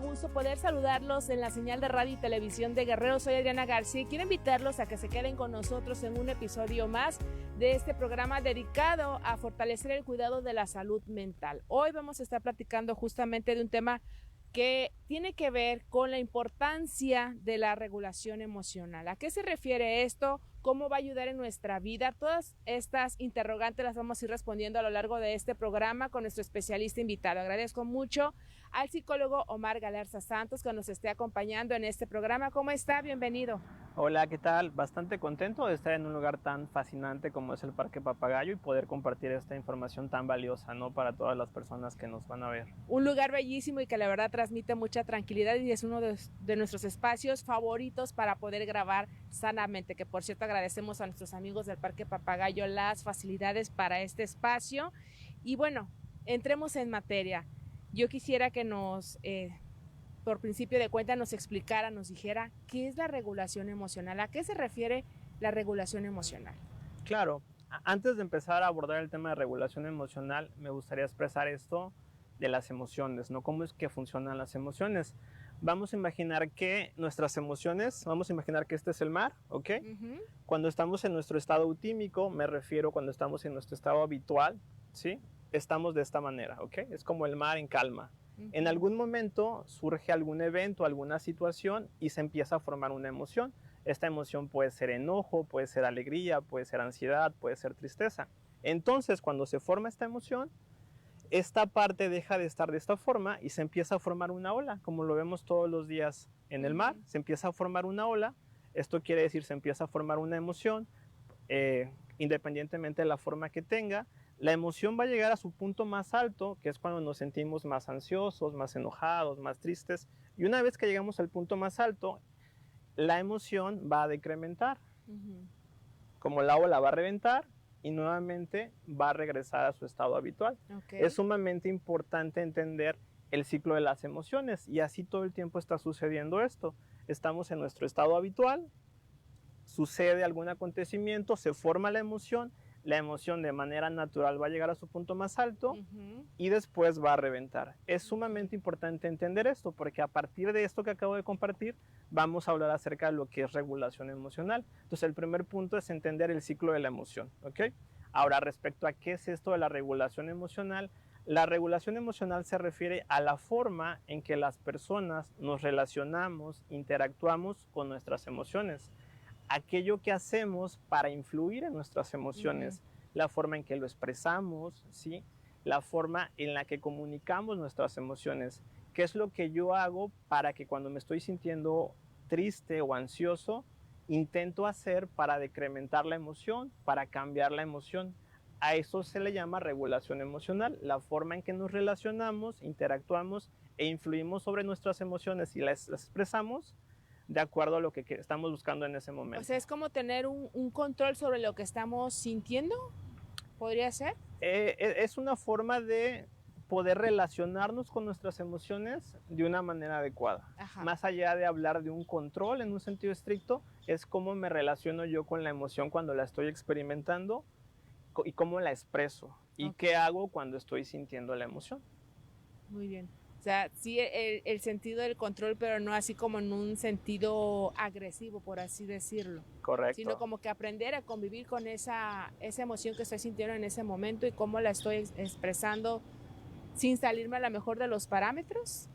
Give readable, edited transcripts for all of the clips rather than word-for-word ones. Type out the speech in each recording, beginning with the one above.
gusto poder saludarlos en la señal de radio y televisión de Guerrero. Soy Adriana García y quiero invitarlos a que se queden con nosotros en un episodio más de este programa dedicado a fortalecer el cuidado de la salud mental. Hoy vamos a estar platicando justamente de un tema que tiene que ver con la importancia de la regulación emocional. ¿A qué se refiere esto? ¿Cómo va a ayudar en nuestra vida? Todas estas interrogantes las vamos a ir respondiendo a lo largo de este programa con nuestro especialista invitado. Agradezco mucho al psicólogo Omar Galarza Santos que nos esté acompañando en este programa. ¿Cómo está? Bienvenido. Hola, ¿qué tal? Bastante contento de estar en un lugar tan fascinante como es el Parque Papagayo y poder compartir esta información tan valiosa, ¿no? Para todas las personas que nos van a ver. Un lugar bellísimo y que la verdad transmite mucha tranquilidad y es uno de nuestros espacios favoritos para poder grabar sanamente, que por cierto agradecemos a nuestros amigos del Parque Papagayo las facilidades para este espacio. Y bueno, entremos en materia. Yo quisiera que por principio de cuenta nos explicara, nos dijera qué es la regulación emocional, a qué se refiere la regulación emocional. Claro, antes de empezar a abordar el tema de regulación emocional, me gustaría expresar esto de las emociones, ¿no? ¿Cómo es que funcionan las emociones? Vamos a imaginar que nuestras emociones, vamos a imaginar que este es el mar, ¿ok? Cuando estamos en nuestro estado eutímico, me refiero cuando estamos en nuestro estado habitual, ¿sí? Estamos de esta manera, ¿ok? Es como el mar en calma. En algún momento surge algún evento, alguna situación y se empieza a formar una emoción. Esta emoción puede ser enojo, puede ser alegría, puede ser ansiedad, puede ser tristeza. Entonces, cuando se forma esta emoción, esta parte deja de estar de esta forma y se empieza a formar una ola, como lo vemos todos los días en el mar. Se empieza a formar una ola. Esto quiere decir se empieza a formar una emoción, independientemente de la forma que tenga. La emoción va a llegar a su punto más alto, que es cuando nos sentimos más ansiosos, más enojados, más tristes. Y una vez que llegamos al punto más alto, la emoción va a decrementar. Como la ola va a reventar y nuevamente va a regresar a su estado habitual. Es sumamente importante entender el ciclo de las emociones y así todo el tiempo está sucediendo esto. Estamos en nuestro estado habitual, sucede algún acontecimiento, se forma la emoción de manera natural va a llegar a su punto más alto y después va a reventar. Es sumamente importante entender esto porque a partir de esto que acabo de compartir vamos a hablar acerca de lo que es regulación emocional. Entonces el primer punto es entender el ciclo de la emoción, ¿ok? Ahora respecto a qué es esto de la regulación emocional, la regulación emocional se refiere a la forma en que las personas nos relacionamos, interactuamos con nuestras emociones. Aquello que hacemos para influir en nuestras emociones, la forma en que lo expresamos, ¿sí? La forma en la que comunicamos nuestras emociones. ¿Qué es lo que yo hago para que cuando me estoy sintiendo triste o ansioso, intento hacer para decrementar la emoción, para cambiar la emoción? A eso se le llama regulación emocional, la forma en que nos relacionamos, interactuamos e influimos sobre nuestras emociones y las expresamos de acuerdo a lo que estamos buscando en ese momento. O sea, es como tener un control sobre lo que estamos sintiendo, ¿podría ser? Es una forma de poder relacionarnos con nuestras emociones de una manera adecuada. Más allá de hablar de un control en un sentido estricto, es cómo me relaciono yo con la emoción cuando la estoy experimentando y cómo la expreso y qué hago cuando estoy sintiendo la emoción. Muy bien. O sea, sí el sentido del control, pero no así como en un sentido agresivo, por así decirlo. Correcto. Sino como que aprender a convivir con esa emoción que estoy sintiendo en ese momento y cómo la estoy expresando sin salirme a lo mejor de los parámetros.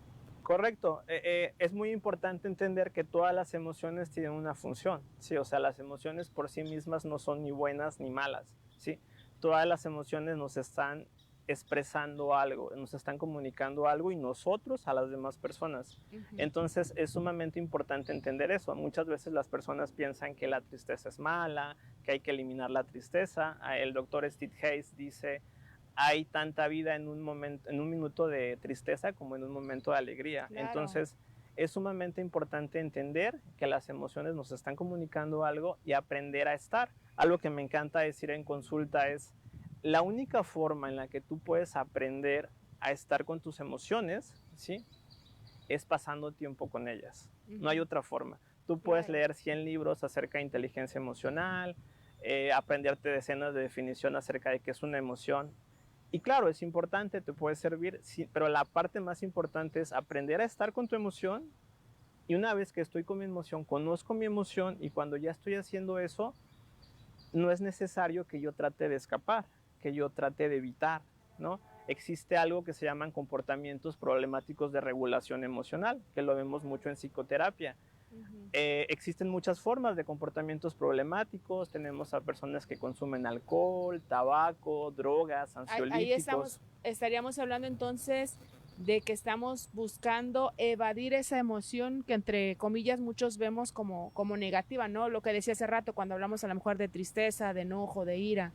Correcto. Es muy importante entender que todas las emociones tienen una función, ¿sí? O sea, las emociones por sí mismas no son ni buenas ni malas, ¿sí? Todas las emociones nos están expresando algo, nos están comunicando algo y nosotros a las demás personas. Entonces es sumamente importante entender eso. Muchas veces las personas piensan que la tristeza es mala, que hay que eliminar la tristeza. El doctor Steve Hayes dice: hay tanta vida en un minuto de tristeza como en un momento de alegría. Claro. Entonces es sumamente importante entender que las emociones nos están comunicando algo y aprender a estar. Algo que me encanta decir en consulta es: la única forma en la que tú puedes aprender a estar con tus emociones, ¿sí?, es pasando tiempo con ellas. No hay otra forma. Tú puedes leer 100 libros acerca de inteligencia emocional, aprenderte decenas de definiciones acerca de qué es una emoción, Y claro, es importante, te puede servir, sí, pero la parte más importante es aprender a estar con tu emoción. Y una vez que estoy con mi emoción, conozco mi emoción, y cuando ya estoy haciendo eso, no es necesario que yo trate de escapar, que yo trate de evitar, ¿no? Existe algo que se llaman comportamientos problemáticos de regulación emocional, que lo vemos mucho en psicoterapia. Existen muchas formas de comportamientos problemáticos. Tenemos a personas que consumen alcohol, tabaco, drogas, Ahí ansiolíticos. estaríamos hablando entonces de que estamos buscando evadir esa emoción que entre comillas muchos vemos como negativa, ¿no? Lo que decía hace rato cuando hablamos a lo mejor de tristeza, de enojo, de ira,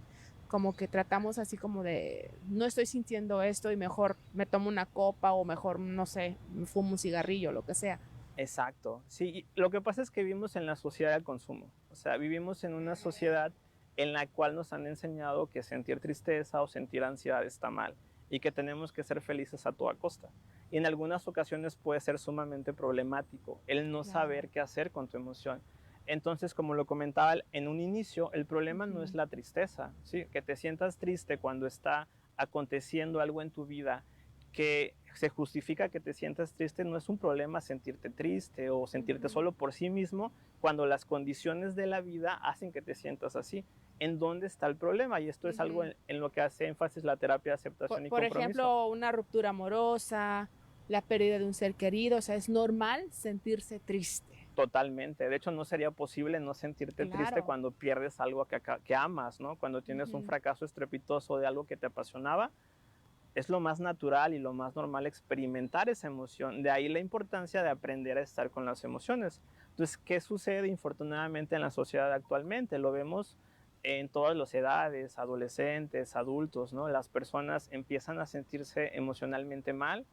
como que tratamos así como de no estoy sintiendo esto y mejor me tomo una copa o mejor, no sé, me fumo un cigarrillo, lo que sea. Exacto, sí, lo que pasa es que vivimos en la sociedad del consumo, o sea, vivimos en una sociedad en la cual nos han enseñado que sentir tristeza o sentir ansiedad está mal y que tenemos que ser felices a toda costa. Y en algunas ocasiones puede ser sumamente problemático el no Claro. saber qué hacer con tu emoción. Entonces, como lo comentaba en un inicio, el problema no es la tristeza, ¿sí? Que te sientas triste cuando está aconteciendo algo en tu vida que se justifica que te sientas triste, no es un problema sentirte triste o sentirte solo por sí mismo cuando las condiciones de la vida hacen que te sientas así. ¿En dónde está el problema? Y esto es algo en lo que hace énfasis la terapia de aceptación y Por compromiso. ejemplo, una ruptura amorosa, la pérdida de un ser querido, o sea, es normal sentirse triste. Totalmente. De hecho, no sería posible no sentirte triste Claro. cuando pierdes algo que amas, ¿no? Cuando tienes un fracaso estrepitoso de algo que te apasionaba, es lo más natural y lo más normal experimentar esa emoción. De ahí la importancia de aprender a estar con las emociones. Entonces, ¿qué sucede infortunadamente en la sociedad actualmente? Lo vemos en todas las edades, adolescentes, adultos, ¿no? Las personas empiezan a sentirse emocionalmente mal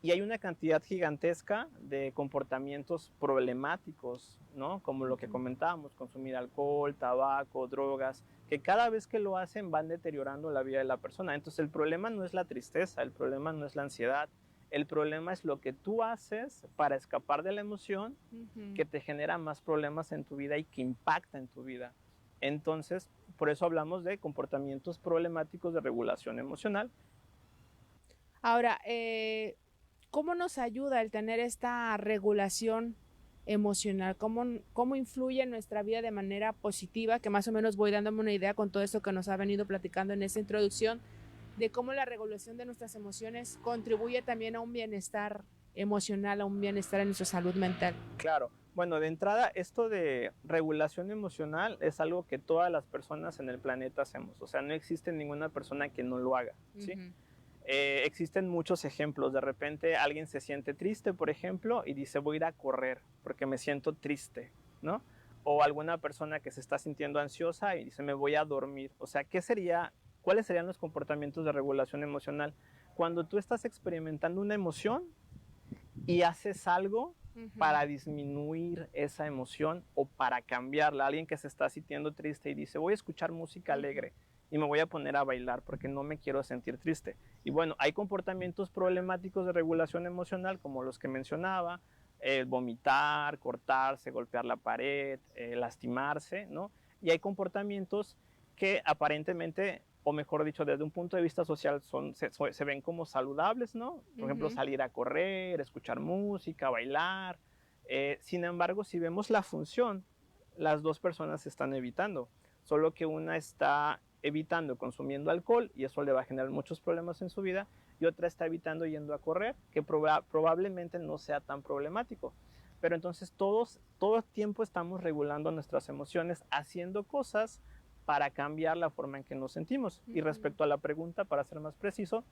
y hay una cantidad gigantesca de comportamientos problemáticos, ¿no? Como lo que comentábamos, consumir alcohol, tabaco, drogas, que cada vez que lo hacen van deteriorando la vida de la persona. Entonces el problema no es la tristeza, el problema no es la ansiedad, el problema es lo que tú haces para escapar de la emoción que te genera más problemas en tu vida y que impacta en tu vida. Entonces, por eso hablamos de comportamientos problemáticos de regulación emocional. Ahora, ¿cómo nos ayuda el tener esta regulación emocional? ¿Cómo influye en nuestra vida de manera positiva? Que más o menos voy dándome una idea con todo esto que nos ha venido platicando en esta introducción, de cómo la regulación de nuestras emociones contribuye también a un bienestar emocional, a un bienestar en nuestra salud mental. Claro. Bueno, de entrada, esto de regulación emocional es algo que todas las personas en el planeta hacemos. O sea, no existe ninguna persona que no lo haga, ¿sí? Existen muchos ejemplos. De repente alguien se siente triste, por ejemplo, y dice voy a ir a correr porque me siento triste, ¿no? O alguna persona que se está sintiendo ansiosa y dice me voy a dormir. O sea, ¿cuáles serían los comportamientos de regulación emocional? Cuando tú estás experimentando una emoción y haces algo para disminuir esa emoción o para cambiarla. Alguien que se está sintiendo triste y dice, voy a escuchar música alegre y me voy a poner a bailar porque no me quiero sentir triste. Y bueno, hay comportamientos problemáticos de regulación emocional como los que mencionaba, vomitar, cortarse, golpear la pared, lastimarse, ¿no? Y hay comportamientos que aparentemente, o mejor dicho, desde un punto de vista social, se ven como saludables, ¿no? Por ejemplo, salir a correr, escuchar música, bailar. Sin embargo, si vemos la función, las dos personas se están evitando, solo que una está evitando consumiendo alcohol y eso le va a generar muchos problemas en su vida, y otra está evitando yendo a correr, que probablemente no sea tan problemático. Pero entonces todo el tiempo estamos regulando nuestras emociones, haciendo cosas para cambiar la forma en que nos sentimos. Y respecto a la pregunta, para ser más preciso,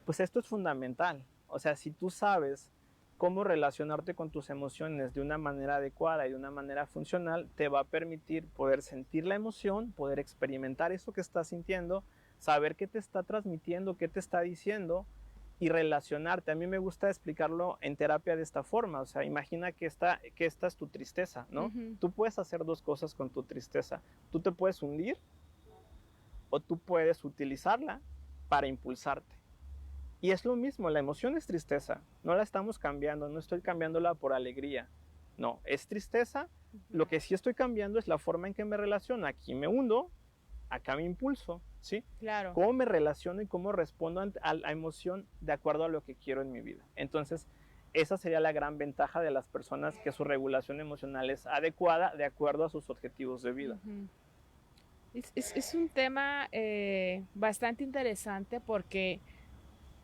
pues esto es fundamental. O sea, si tú sabes cómo relacionarte con tus emociones de una manera adecuada y de una manera funcional, te va a permitir poder sentir la emoción, poder experimentar eso que estás sintiendo, saber qué te está transmitiendo, qué te está diciendo y relacionarte. A mí me gusta explicarlo en terapia de esta forma. O sea, imagina que esta es tu tristeza, ¿no? Tú puedes hacer dos cosas con tu tristeza. Tú te puedes hundir o tú puedes utilizarla para impulsarte. Y es lo mismo, la emoción es tristeza, no la estamos cambiando, no estoy cambiándola por alegría, no, es tristeza. Lo que sí estoy cambiando es la forma en que me relaciono. Aquí me hundo, acá mi impulso, ¿sí? Claro. Cómo me relaciono y cómo respondo a la emoción de acuerdo a lo que quiero en mi vida. Entonces, esa sería la gran ventaja de las personas, que su regulación emocional es adecuada de acuerdo a sus objetivos de vida. Uh-huh. Es un tema bastante interesante, porque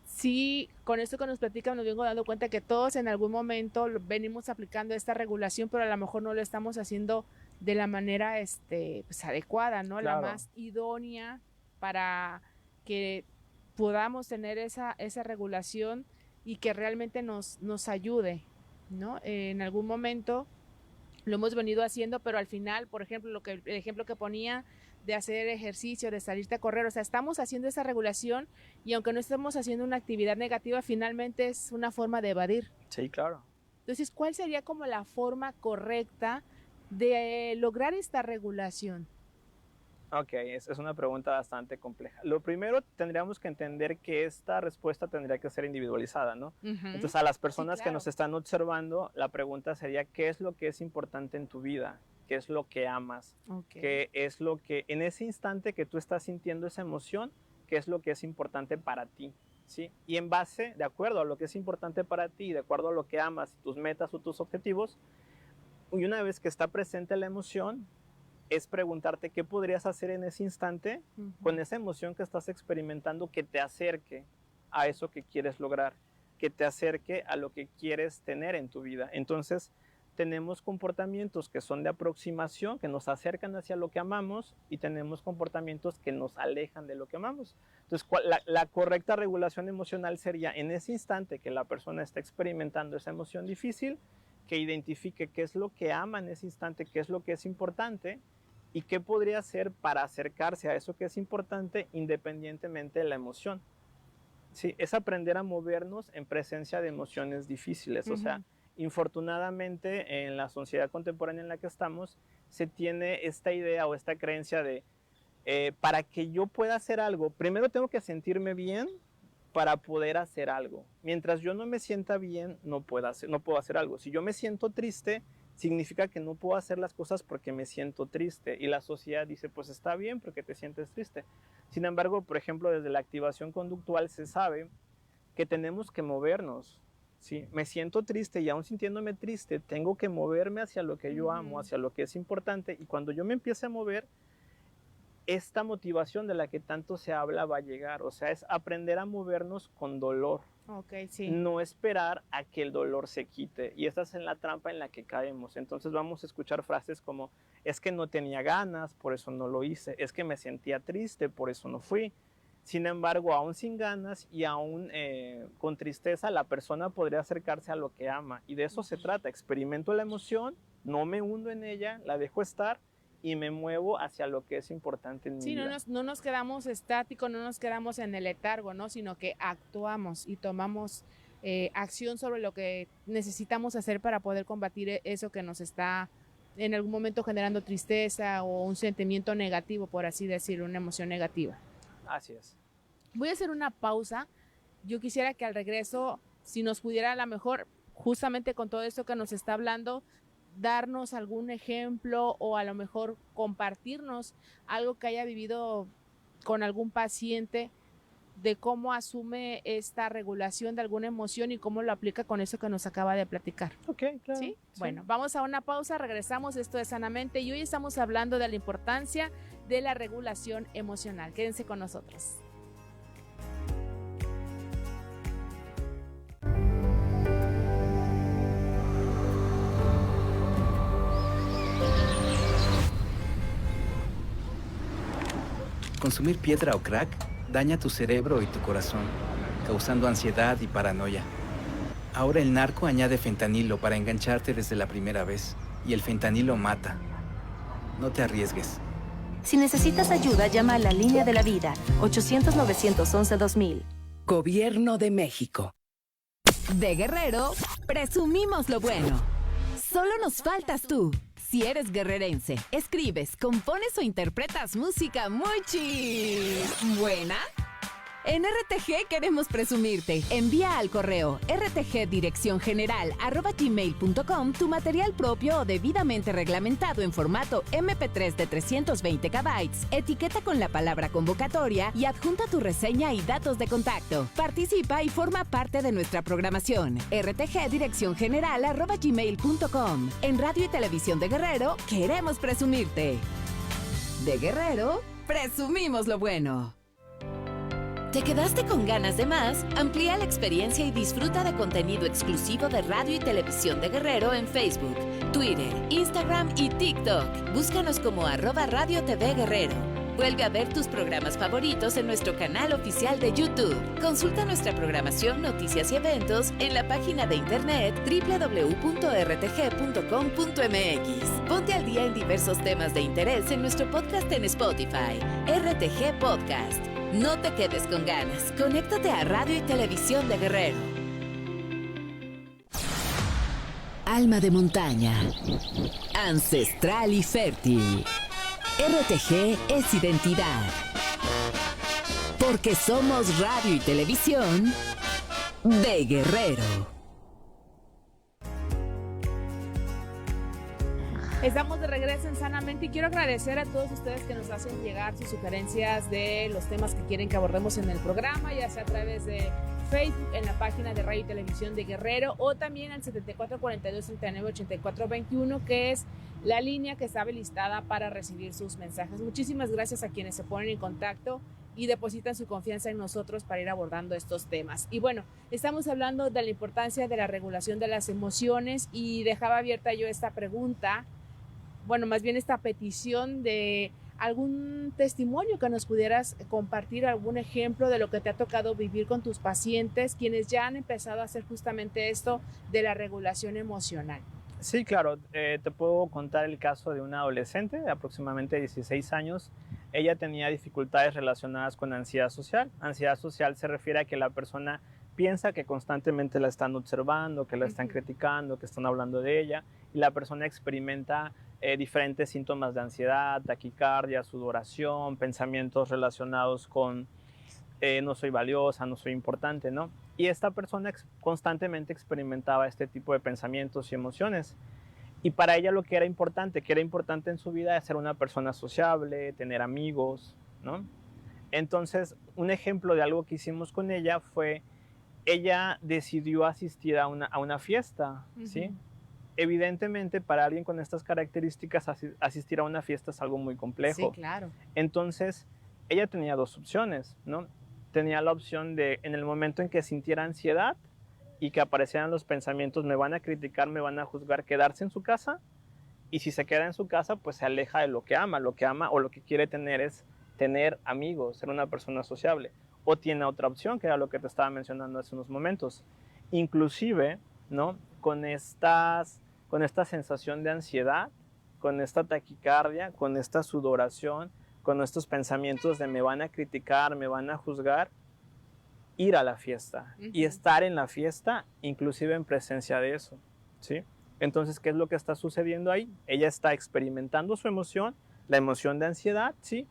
sí, con esto que nos platican nos vengo dando cuenta que todos en algún momento venimos aplicando esta regulación, pero a lo mejor no lo estamos haciendo de la manera pues, adecuada, ¿no? Claro. La más idónea para que podamos tener esa regulación y que realmente nos ayude, ¿no? En algún momento lo hemos venido haciendo, pero al final, por ejemplo, el ejemplo que ponía de hacer ejercicio, de salirte a correr, o sea, estamos haciendo esa regulación y aunque no estemos haciendo una actividad negativa, finalmente es una forma de evadir. Sí, claro. Entonces, ¿cuál sería como la forma correcta de lograr esta regulación? Ok, es una pregunta bastante compleja. Lo primero, tendríamos que entender que esta respuesta tendría que ser individualizada, ¿no? Uh-huh. Entonces, a las personas Sí, claro. que nos están observando, la pregunta sería, ¿qué es lo que es importante en tu vida? ¿Qué es lo que amas? Okay. ¿Qué es lo que, en ese instante que tú estás sintiendo esa emoción, qué es lo que es importante para ti? ¿Sí? Y en base, de acuerdo a lo que es importante para ti, de acuerdo a lo que amas, tus metas o tus objetivos, y una vez que está presente la emoción, es preguntarte qué podrías hacer en ese instante Uh-huh. con esa emoción que estás experimentando, que te acerque a eso que quieres lograr, que te acerque a lo que quieres tener en tu vida. Entonces, tenemos comportamientos que son de aproximación, que nos acercan hacia lo que amamos, y tenemos comportamientos que nos alejan de lo que amamos. Entonces, la correcta regulación emocional sería, en ese instante que la persona está experimentando esa emoción difícil, que identifique qué es lo que ama en ese instante, qué es lo que es importante, y qué podría hacer para acercarse a eso que es importante independientemente de la emoción. Sí, es aprender a movernos en presencia de emociones difíciles. Uh-huh. O sea, infortunadamente en la sociedad contemporánea en la que estamos, se tiene esta idea o esta creencia de para que yo pueda hacer algo, primero tengo que sentirme bien para poder hacer algo. Mientras yo no me sienta bien, no puedo hacer algo. Si yo me siento triste, significa que no puedo hacer las cosas porque me siento triste, y la sociedad dice, pues está bien porque te sientes triste. Sin embargo, por ejemplo, desde la activación conductual se sabe que tenemos que movernos. ¿Sí? Me siento triste, y aún sintiéndome triste, tengo que moverme hacia lo que yo amo, hacia lo que es importante, y cuando yo me empiece a mover, esta motivación de la que tanto se habla va a llegar. O sea, es aprender a movernos con dolor. Okay, sí. No esperar a que el dolor se quite, y esta es la trampa en la que caemos. Entonces vamos a escuchar frases como, es que no tenía ganas, por eso no lo hice, es que me sentía triste, por eso no fui. Sin embargo, aún sin ganas y aún con tristeza, la persona podría acercarse a lo que ama, y de eso se trata. Experimento la emoción, no me hundo en ella, la dejo estar y me muevo hacia lo que es importante en mi vida. Sí, no nos quedamos estáticos, no nos quedamos en el letargo, ¿no? Sino que actuamos y tomamos acción sobre lo que necesitamos hacer para poder combatir eso que nos está en algún momento generando tristeza o un sentimiento negativo, por así decirlo, una emoción negativa. Así es. Voy a hacer una pausa. Yo quisiera que al regreso, si nos pudiera a lo mejor, justamente con todo esto que nos está hablando, darnos algún ejemplo o a lo mejor compartirnos algo que haya vivido con algún paciente de cómo asume esta regulación de alguna emoción y cómo lo aplica con eso que nos acaba de platicar. Ok, claro. ¿Sí? Bueno, vamos a una pausa, regresamos. Esto es Sanamente y hoy estamos hablando de la importancia de la regulación emocional. Quédense con nosotros. Consumir piedra o crack daña tu cerebro y tu corazón, causando ansiedad y paranoia. Ahora el narco añade fentanilo para engancharte desde la primera vez, y el fentanilo mata. No te arriesgues. Si necesitas ayuda, llama a la Línea de la Vida, 800-911-2000. Gobierno de México. De Guerrero, presumimos lo bueno. Solo nos faltas tú. Si eres guerrerense, escribes, compones o interpretas música muy buena, En RTG queremos presumirte. Envía al correo rtgdirecciongeneral@gmail.com tu material propio o debidamente reglamentado en formato MP3 de 320 KB, etiqueta con la palabra convocatoria y adjunta tu reseña y datos de contacto. Participa y forma parte de nuestra programación. rtgdirecciongeneral@gmail.com. En Radio y Televisión de Guerrero queremos presumirte. De Guerrero, presumimos lo bueno. ¿Te quedaste con ganas de más? Amplía la experiencia y disfruta de contenido exclusivo de Radio y Televisión de Guerrero en Facebook, Twitter, Instagram y TikTok. Búscanos como @Radio TV Guerrero. Vuelve a ver tus programas favoritos en nuestro canal oficial de YouTube. Consulta nuestra programación, noticias y eventos en la página de internet www.rtg.com.mx. Ponte al día en diversos temas de interés en nuestro podcast en Spotify, RTG Podcast. No te quedes con ganas. Conéctate a Radio y Televisión de Guerrero. Alma de montaña. Ancestral y fértil. RTG es identidad. Porque somos Radio y Televisión de Guerrero. Estamos de regreso en Sanamente y quiero agradecer a todos ustedes que nos hacen llegar sus sugerencias de los temas que quieren que abordemos en el programa, ya sea a través de Facebook, en la página de Radio y Televisión de Guerrero, o también al 7442-398421, que es la línea que está habilitada para recibir sus mensajes. Muchísimas gracias a quienes se ponen en contacto y depositan su confianza en nosotros para ir abordando estos temas. Y bueno, estamos hablando de la importancia de la regulación de las emociones y dejaba abierta yo esta pregunta, bueno, más bien esta petición de algún testimonio que nos pudieras compartir, algún ejemplo de lo que te ha tocado vivir con tus pacientes, quienes ya han empezado a hacer justamente esto de la regulación emocional. Sí, claro. Te puedo contar el caso de una adolescente de aproximadamente 16 años. Ella tenía dificultades relacionadas con ansiedad social. Ansiedad social se refiere a que la persona piensa que constantemente la están observando, que la están criticando, que están hablando de ella, y la persona experimenta diferentes síntomas de ansiedad, taquicardia, sudoración, pensamientos relacionados con no soy valiosa, no soy importante, ¿no? Y esta persona constantemente experimentaba este tipo de pensamientos y emociones. Y para ella lo que era importante en su vida es ser una persona sociable, tener amigos, ¿no? Entonces, un ejemplo de algo que hicimos con ella fue, ella decidió asistir a una fiesta, ¿sí? Evidentemente, para alguien con estas características, asistir a una fiesta es algo muy complejo. Sí, claro. Entonces, ella tenía dos opciones, ¿no? Tenía la opción de, en el momento en que sintiera ansiedad y que aparecieran los pensamientos, me van a criticar, me van a juzgar, quedarse en su casa. Y si se queda en su casa, pues se aleja de lo que ama o lo que quiere tener es tener amigos, ser una persona sociable. O tiene otra opción, que era lo que te estaba mencionando hace unos momentos. Inclusive, ¿no? Con esta sensación de ansiedad, con esta taquicardia, con esta sudoración, con estos pensamientos de me van a criticar, me van a juzgar, ir a la fiesta y estar en la fiesta, inclusive en presencia de eso, ¿sí? Entonces, ¿qué es lo que está sucediendo ahí? Ella está experimentando su emoción, la emoción de ansiedad, ¿sí?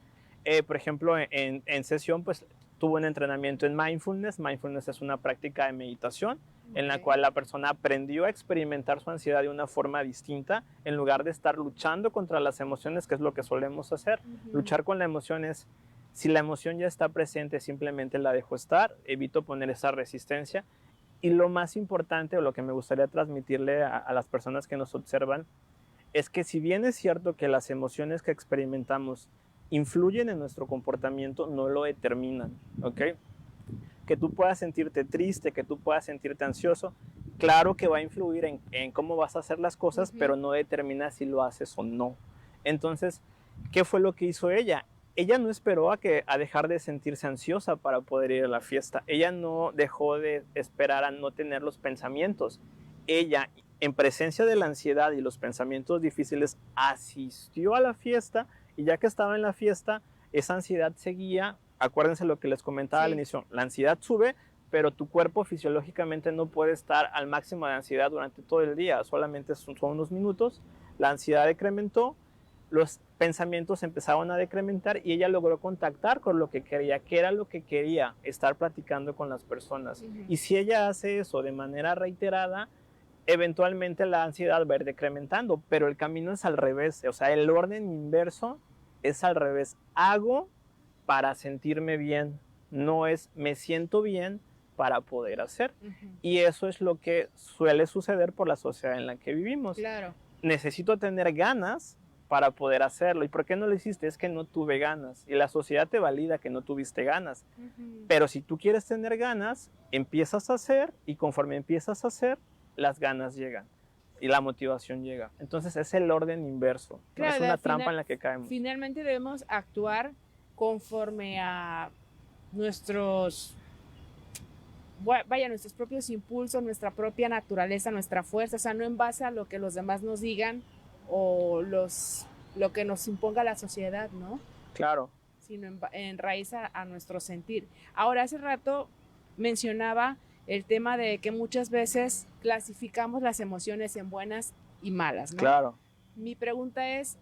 Por ejemplo, en sesión, pues, tuvo un entrenamiento en mindfulness. Mindfulness es una práctica de meditación en la cual la persona aprendió a experimentar su ansiedad de una forma distinta, en lugar de estar luchando contra las emociones, que es lo que solemos hacer. Luchar con la emoción es, si la emoción ya está presente, simplemente la dejo estar, evito poner esa resistencia. Y lo más importante, o lo que me gustaría transmitirle a las personas que nos observan, es que si bien es cierto que las emociones que experimentamos influyen en nuestro comportamiento, no lo determinan, ¿ok? Que tú puedas sentirte triste, que tú puedas sentirte ansioso, claro que va a influir en cómo vas a hacer las cosas, pero no determina si lo haces o no. Entonces, ¿qué fue lo que hizo ella? Ella no esperó a dejar de sentirse ansiosa para poder ir a la fiesta. Ella no dejó de esperar a no tener los pensamientos. Ella, en presencia de la ansiedad y los pensamientos difíciles, asistió a la fiesta, y ya que estaba en la fiesta, esa ansiedad seguía. Acuérdense lo que les comentaba al inicio, la ansiedad sube, pero tu cuerpo fisiológicamente no puede estar al máximo de ansiedad durante todo el día, solamente son unos minutos, la ansiedad decrementó los pensamientos empezaron a decrementar y ella logró contactar con lo que quería, que era lo que quería, estar platicando con las personas. Y si ella hace eso de manera reiterada, eventualmente la ansiedad va a ir decrementando, pero el camino es al revés, o sea, el orden inverso es al revés. Hago para sentirme bien, no es me siento bien para poder hacer. Y eso es lo que suele suceder por la sociedad en la que vivimos. Claro. Necesito tener ganas para poder hacerlo. ¿Y por qué no lo hiciste? Es que no tuve ganas. Y la sociedad te valida que no tuviste ganas. Pero si tú quieres tener ganas, empiezas a hacer y conforme empiezas a hacer, las ganas llegan y la motivación llega. Entonces es el orden inverso. Claro, es una trampa en la que caemos. Finalmente debemos actuar conforme a nuestros propios impulsos, nuestra propia naturaleza, nuestra fuerza, o sea, no en base a lo que los demás nos digan o lo que nos imponga la sociedad, ¿no? Claro. Sino en raíz a nuestro sentir. Ahora, hace rato mencionaba el tema de que muchas veces clasificamos las emociones en buenas y malas, ¿no? Claro. Mi pregunta es,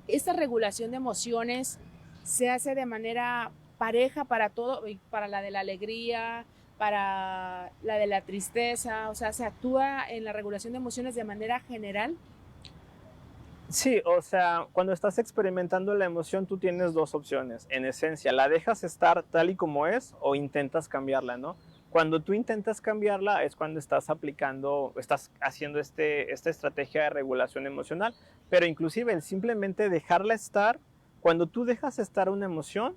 ¿esta regulación de emociones se hace de manera pareja para todo, para la de la alegría, para la de la tristeza? O sea, ¿se actúa en la regulación de emociones de manera general? Sí, o sea, cuando estás experimentando la emoción, tú tienes dos opciones. En esencia, la dejas estar tal y como es o intentas cambiarla, ¿no? Cuando tú intentas cambiarla es cuando estás haciendo esta estrategia de regulación emocional. Pero inclusive el simplemente dejarla estar, cuando tú dejas estar una emoción,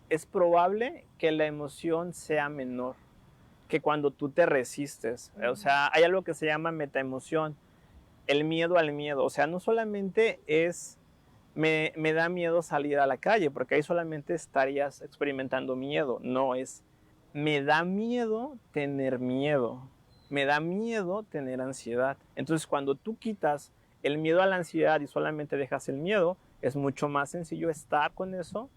es probable que la emoción sea menor que cuando tú te resistes. O sea, hay algo que se llama metaemoción, el miedo al miedo. O sea, no solamente es me da miedo salir a la calle, porque ahí solamente estarías experimentando miedo. No, es me da miedo tener miedo. Me da miedo tener ansiedad. Entonces, cuando tú quitas el miedo a la ansiedad y solamente dejas el miedo, es mucho más sencillo estar con eso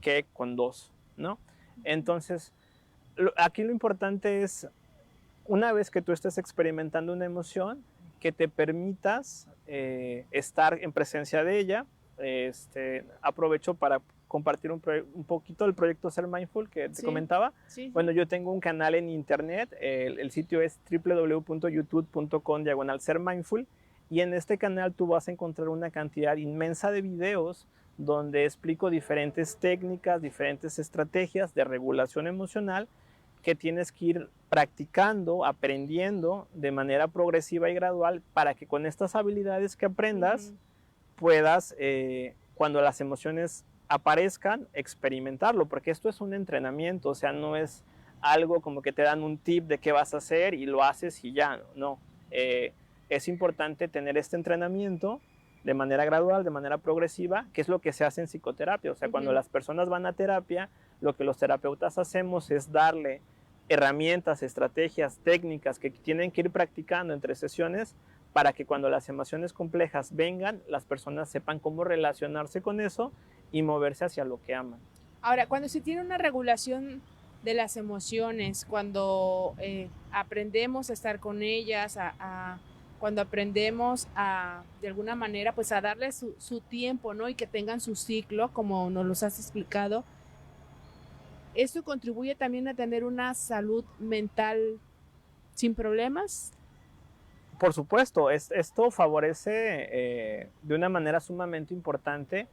que con dos, ¿no? Entonces, aquí lo importante es, una vez que tú estés experimentando una emoción, que te permitas estar en presencia de ella. Aprovecho para compartir un poquito del proyecto Ser Mindful que te comentaba. Sí. Bueno, yo tengo un canal en internet, el sitio es www.youtube.com/sermindful, y en este canal tú vas a encontrar una cantidad inmensa de videos donde explico diferentes técnicas, diferentes estrategias de regulación emocional que tienes que ir practicando, aprendiendo de manera progresiva y gradual para que con estas habilidades que aprendas puedas, cuando las emociones aparezcan, experimentarlo, porque esto es un entrenamiento, o sea, no es algo como que te dan un tip de qué vas a hacer y lo haces y ya, no. Es importante tener este entrenamiento de manera gradual, de manera progresiva, que es lo que se hace en psicoterapia. O sea, cuando las personas van a terapia, lo que los terapeutas hacemos es darle herramientas, estrategias, técnicas que tienen que ir practicando entre sesiones para que cuando las emociones complejas vengan, las personas sepan cómo relacionarse con eso y moverse hacia lo que aman. Ahora, cuando se tiene una regulación de las emociones, cuando aprendemos a estar con ellas, cuando aprendemos de alguna manera, pues a darles su tiempo, ¿no? Y que tengan su ciclo, como nos los has explicado, ¿esto contribuye también a tener una salud mental sin problemas? Por supuesto, esto favorece de una manera sumamente importante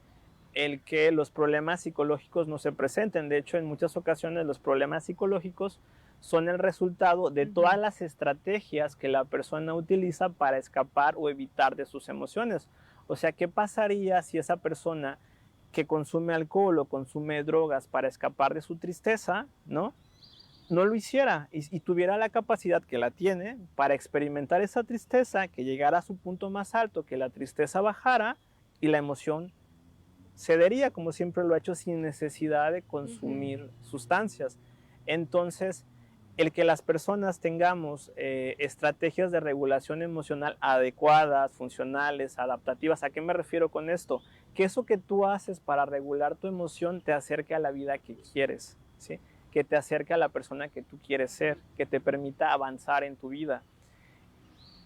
el que los problemas psicológicos no se presenten. De hecho, en muchas ocasiones los problemas psicológicos son el resultado de todas las estrategias que la persona utiliza para escapar o evitar de sus emociones. O sea, ¿qué pasaría si esa persona que consume alcohol o consume drogas para escapar de su tristeza, no lo hiciera y tuviera la capacidad que la tiene para experimentar esa tristeza, que llegara a su punto más alto, que la tristeza bajara y la emoción cedería, como siempre lo ha hecho, sin necesidad de consumir sustancias? Entonces, el que las personas tengamos estrategias de regulación emocional adecuadas, funcionales, adaptativas. ¿A qué me refiero con esto? Que eso que tú haces para regular tu emoción te acerque a la vida que quieres, ¿sí? Que te acerque a la persona que tú quieres ser, que te permita avanzar en tu vida.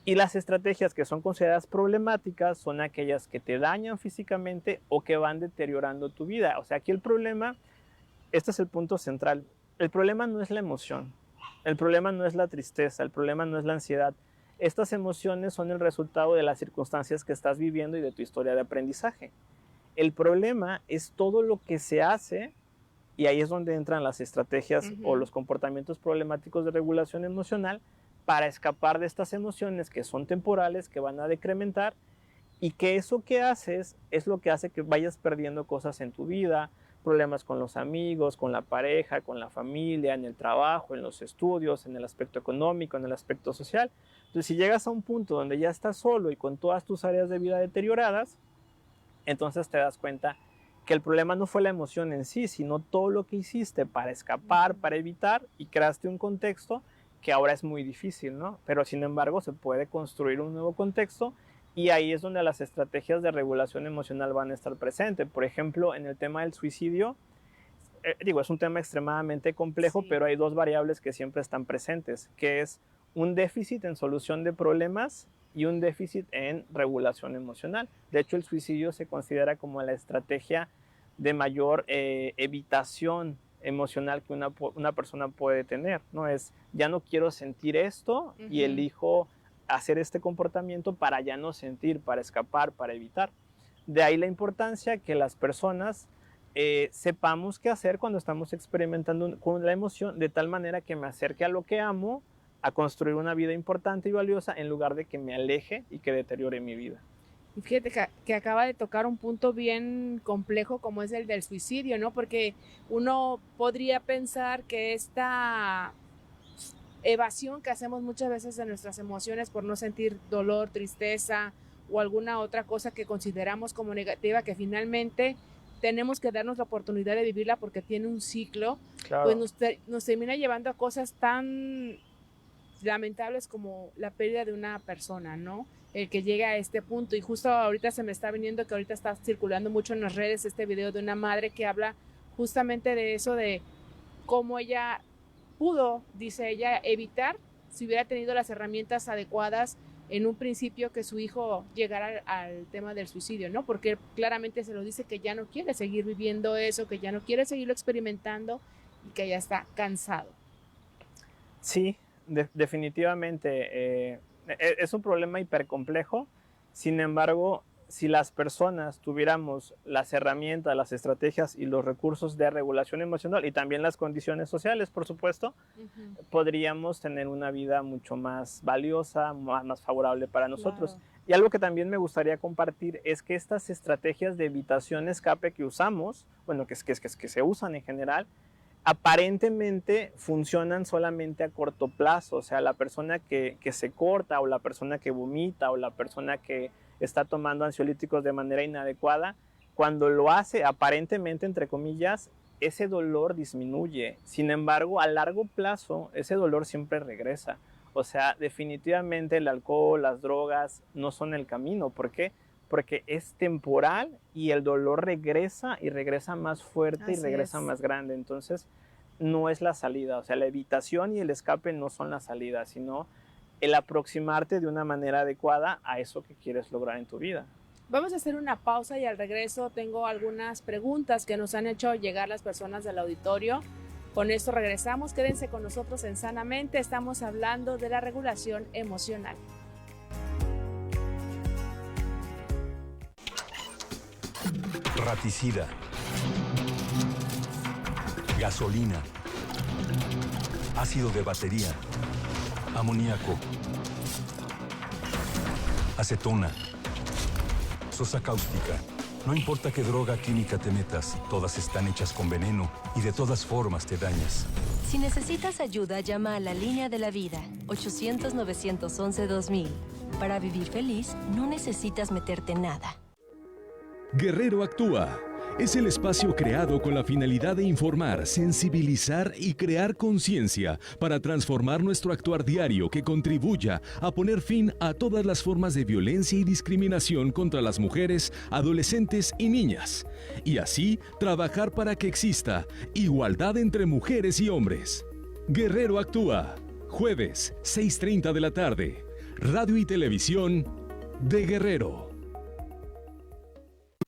Y las estrategias que son consideradas problemáticas son aquellas que te dañan físicamente o que van deteriorando tu vida. O sea, aquí el problema, este es el punto central, el problema no es la emoción, el problema no es la tristeza, el problema no es la ansiedad. Estas emociones son el resultado de las circunstancias que estás viviendo y de tu historia de aprendizaje. El problema es todo lo que se hace, y ahí es donde entran las estrategias o los comportamientos problemáticos de regulación emocional, para escapar de estas emociones que son temporales, que van a decrementar, y que eso que haces es lo que hace que vayas perdiendo cosas en tu vida, problemas con los amigos, con la pareja, con la familia, en el trabajo, en los estudios, en el aspecto económico, en el aspecto social. Entonces, si llegas a un punto donde ya estás solo y con todas tus áreas de vida deterioradas, entonces te das cuenta que el problema no fue la emoción en sí, sino todo lo que hiciste para escapar, para evitar, y creaste un contexto que ahora es muy difícil, ¿no? Pero sin embargo se puede construir un nuevo contexto, y ahí es donde las estrategias de regulación emocional van a estar presentes. Por ejemplo, en el tema del suicidio, es un tema extremadamente complejo, sí, pero hay dos variables que siempre están presentes, que es un déficit en solución de problemas y un déficit en regulación emocional. De hecho, el suicidio se considera como la estrategia de mayor evitación emocional que una persona puede tener, ¿no? Es, ya no quiero sentir esto y elijo hacer este comportamiento para ya no sentir, para escapar, para evitar. De ahí la importancia que las personas sepamos qué hacer cuando estamos experimentando con la emoción, de tal manera que me acerque a lo que amo, a construir una vida importante y valiosa, en lugar de que me aleje y que deteriore mi vida. Y fíjate que acaba de tocar un punto bien complejo como es el del suicidio, ¿no? Porque uno podría pensar que esta evasión que hacemos muchas veces de nuestras emociones por no sentir dolor, tristeza o alguna otra cosa que consideramos como negativa, que finalmente tenemos que darnos la oportunidad de vivirla porque tiene un ciclo, claro, pues nos termina llevando a cosas tan lamentables como la pérdida de una persona, ¿no? El que llega a este punto. Y justo ahorita se me está viniendo que ahorita está circulando mucho en las redes este video de una madre que habla justamente de eso, de cómo ella pudo, dice ella, evitar, si hubiera tenido las herramientas adecuadas en un principio, que su hijo llegara al tema del suicidio, ¿no? Porque claramente se lo dice que ya no quiere seguir viviendo eso, que ya no quiere seguirlo experimentando y que ya está cansado. Sí, definitivamente es un problema hipercomplejo. Sin embargo, si las personas tuviéramos las herramientas, las estrategias y los recursos de regulación emocional y también las condiciones sociales, por supuesto, podríamos tener una vida mucho más valiosa, más favorable para nosotros. Claro. Y algo que también me gustaría compartir es que estas estrategias de evitación, escape que usamos, bueno, que se usan en general, aparentemente funcionan solamente a corto plazo. O sea, la persona que se corta, o la persona que vomita, o la persona que está tomando ansiolíticos de manera inadecuada, cuando lo hace aparentemente, entre comillas, ese dolor disminuye. Sin embargo, a largo plazo, ese dolor siempre regresa. O sea, definitivamente el alcohol, las drogas no son el camino. ¿Por qué? Porque es temporal y el dolor regresa y regresa más fuerte. Así y regresa más grande. Entonces, no es la salida. O sea, la evitación y el escape no son la salida, sino el aproximarte de una manera adecuada a eso que quieres lograr en tu vida. Vamos a hacer una pausa y al regreso tengo algunas preguntas que nos han hecho llegar las personas del auditorio. Con esto regresamos. Quédense con nosotros en Sanamente. Estamos hablando de la regulación emocional. Raticida, gasolina, ácido de batería, amoníaco, acetona, sosa cáustica. No importa qué droga química te metas, todas están hechas con veneno y de todas formas te dañas. Si necesitas ayuda, llama a la línea de la vida, 800-911-2000. Para vivir feliz, no necesitas meterte nada. Guerrero Actúa. Es el espacio creado con la finalidad de informar, sensibilizar y crear conciencia para transformar nuestro actuar diario que contribuya a poner fin a todas las formas de violencia y discriminación contra las mujeres, adolescentes y niñas. Y así, trabajar para que exista igualdad entre mujeres y hombres. Guerrero Actúa. Jueves, 6:30 de la tarde. Radio y Televisión de Guerrero.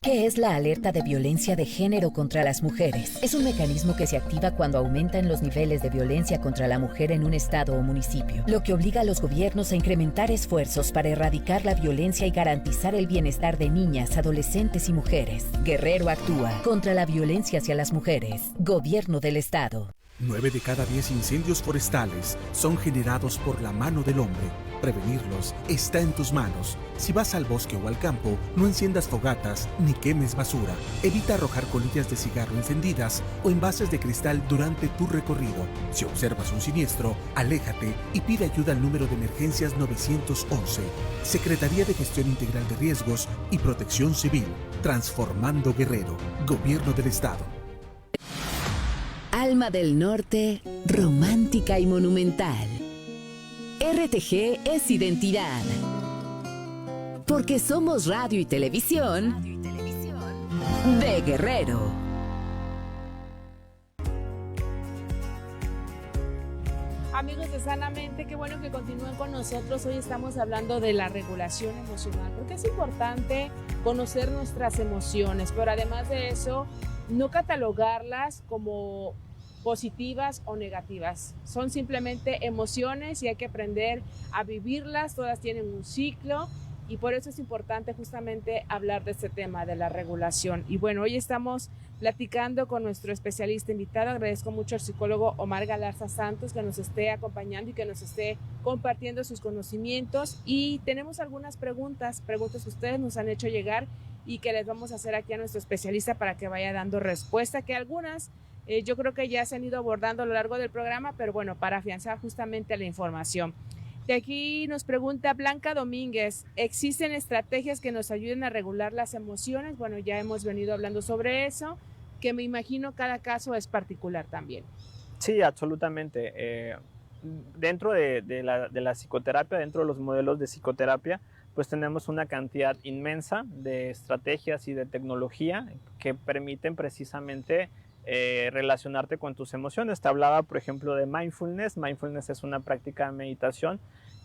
¿Qué es la alerta de violencia de género contra las mujeres? Es un mecanismo que se activa cuando aumentan los niveles de violencia contra la mujer en un estado o municipio, lo que obliga a los gobiernos a incrementar esfuerzos para erradicar la violencia y garantizar el bienestar de niñas, adolescentes y mujeres. Guerrero actúa contra la violencia hacia las mujeres. Gobierno del Estado. 9 de cada 10 incendios forestales son generados por la mano del hombre. Prevenirlos está en tus manos. Si vas al bosque o al campo, no enciendas fogatas ni quemes basura. Evita arrojar colillas de cigarro encendidas o envases de cristal durante tu recorrido. Si observas un siniestro, aléjate y pide ayuda al número de emergencias 911. Secretaría de Gestión Integral de Riesgos y Protección Civil. Transformando Guerrero. Gobierno del Estado. Alma del Norte, romántica y monumental. RTG es identidad. Porque somos radio y televisión de Guerrero. Amigos de Sanamente, qué bueno que continúen con nosotros. Hoy estamos hablando de la regulación emocional, porque es importante conocer nuestras emociones, pero además de eso, no catalogarlas como positivas o negativas. Son simplemente emociones y hay que aprender a vivirlas. Todas tienen un ciclo y por eso es importante justamente hablar de este tema de la regulación. Y bueno, hoy estamos platicando con nuestro especialista invitado. Agradezco mucho al psicólogo Omar Galarza Santos que nos esté acompañando y que nos esté compartiendo sus conocimientos. Y tenemos algunas preguntas que ustedes nos han hecho llegar y que les vamos a hacer aquí a nuestro especialista para que vaya dando respuesta, que algunas yo creo que ya se han ido abordando a lo largo del programa, pero bueno, para afianzar justamente la información. De aquí nos pregunta Blanca Domínguez, ¿existen estrategias que nos ayuden a regular las emociones? Bueno, ya hemos venido hablando sobre eso, que me imagino cada caso es particular también. Sí, absolutamente. Dentro de la psicoterapia, dentro de los modelos de psicoterapia, pues tenemos una cantidad inmensa de estrategias y de tecnología que permiten precisamente relacionarte con tus emociones. Te hablaba, por ejemplo, de mindfulness. Mindfulness es una práctica de meditación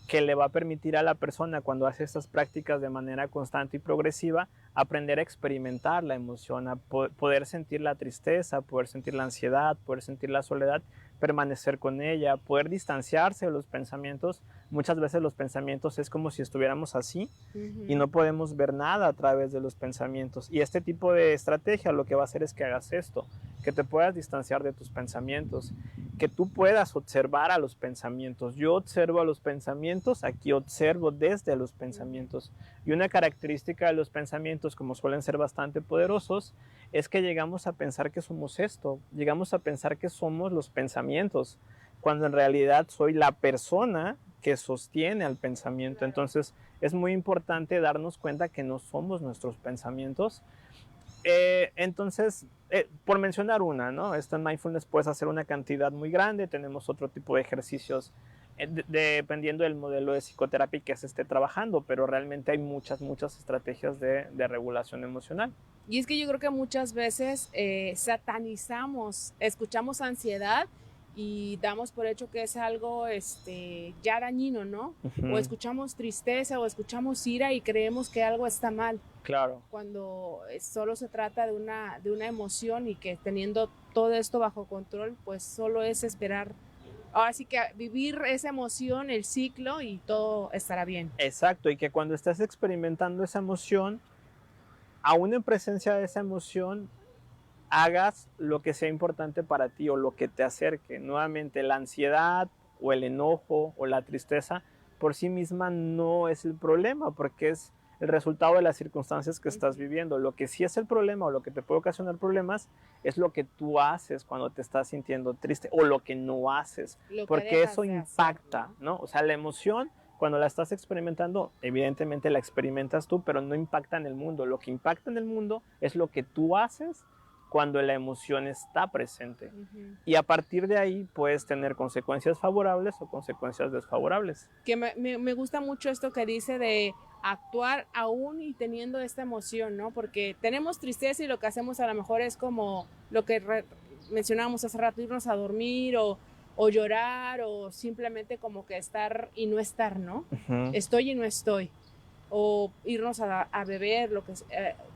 que le va a permitir a la persona, cuando hace estas prácticas de manera constante y progresiva, aprender a experimentar la emoción, a poder sentir la tristeza, poder sentir la ansiedad, poder sentir la soledad, permanecer con ella, poder distanciarse de los pensamientos. Muchas veces los pensamientos es como si estuviéramos así y no podemos ver nada a través de los pensamientos. Y este tipo de estrategia lo que va a hacer es que hagas esto, que te puedas distanciar de tus pensamientos, que tú puedas observar a los pensamientos. Yo observo a los pensamientos, aquí observo desde los pensamientos. Y una característica de los pensamientos, como suelen ser bastante poderosos, es que llegamos a pensar que somos esto, llegamos a pensar que somos los pensamientos, cuando en realidad soy la persona que sostiene al pensamiento. Entonces es muy importante darnos cuenta que no somos nuestros pensamientos. Entonces, por mencionar una, ¿no? Esto en Mindfulness puedes hacer una cantidad muy grande. Tenemos otro tipo de ejercicios dependiendo del modelo de psicoterapia que se esté trabajando, pero realmente hay muchas estrategias de regulación emocional. Y es que yo creo que muchas veces satanizamos, escuchamos ansiedad y damos por hecho que es algo ya dañino, ¿no? O escuchamos tristeza o escuchamos ira y creemos que algo está mal. Claro. Cuando solo se trata de una emoción y que teniendo todo esto bajo control, pues solo es esperar. Ahora sí que vivir esa emoción, el ciclo y todo estará bien. Exacto, y que cuando estés experimentando esa emoción, aún en presencia de esa emoción, hagas lo que sea importante para ti o lo que te acerque. Nuevamente, la ansiedad o el enojo o la tristeza por sí misma no es el problema, porque es el resultado de las circunstancias que estás viviendo. Lo que sí es el problema o lo que te puede ocasionar problemas es lo que tú haces cuando te estás sintiendo triste o lo que no haces, porque eso impacta, ¿no? O sea, la emoción, cuando la estás experimentando, evidentemente la experimentas tú, pero no impacta en el mundo. Lo que impacta en el mundo es lo que tú haces cuando la emoción está presente. Y a partir de ahí puedes tener consecuencias favorables o consecuencias desfavorables. Que me gusta mucho esto que dice de actuar aún y teniendo esta emoción, ¿no? Porque tenemos tristeza y lo que hacemos a lo mejor es como lo que mencionábamos hace rato, irnos a dormir o o llorar, o simplemente como que estar y no estar, ¿no? Ujú. Estoy y no estoy. O irnos a beber,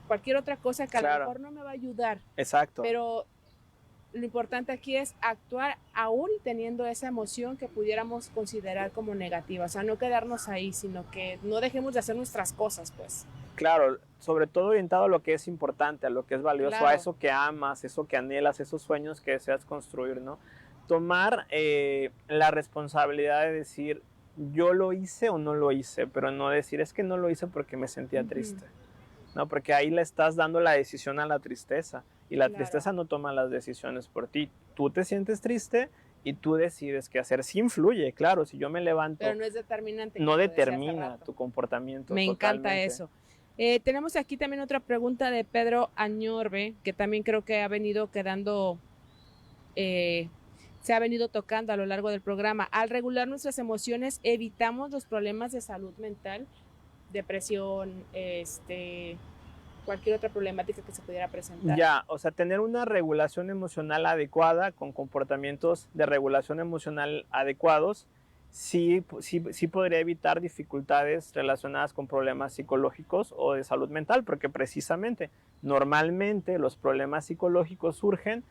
cualquier otra cosa que a lo Claro. mejor no me va a ayudar. Exacto. Pero lo importante aquí es actuar aún teniendo esa emoción que pudiéramos considerar como negativa. O sea, no quedarnos ahí, sino que no dejemos de hacer nuestras cosas, pues. Claro, sobre todo orientado a lo que es importante, a lo que es valioso, Claro. a eso que amas, eso que anhelas, esos sueños que deseas construir, ¿no? Tomar la responsabilidad de decir, yo lo hice o no lo hice, pero no decir, es que no lo hice porque me sentía triste, ¿no? Porque ahí le estás dando la decisión a la tristeza, y la Claro. tristeza no toma las decisiones por ti. Tú te sientes triste y tú decides qué hacer. Sí influye, claro, si yo me levanto, Pero no es determinante. no como decía hace determina rato. tu comportamiento. Me encanta totalmente. eso. Tenemos aquí también otra pregunta de Pedro Añorbe, que también creo que ha venido quedando, se ha venido tocando a lo largo del programa. Al regular nuestras emociones, evitamos los problemas de salud mental, depresión, cualquier otra problemática que se pudiera presentar. Ya, o sea, tener una regulación emocional adecuada con comportamientos de regulación emocional adecuados sí podría evitar dificultades relacionadas con problemas psicológicos o de salud mental, porque precisamente normalmente los problemas psicológicos surgen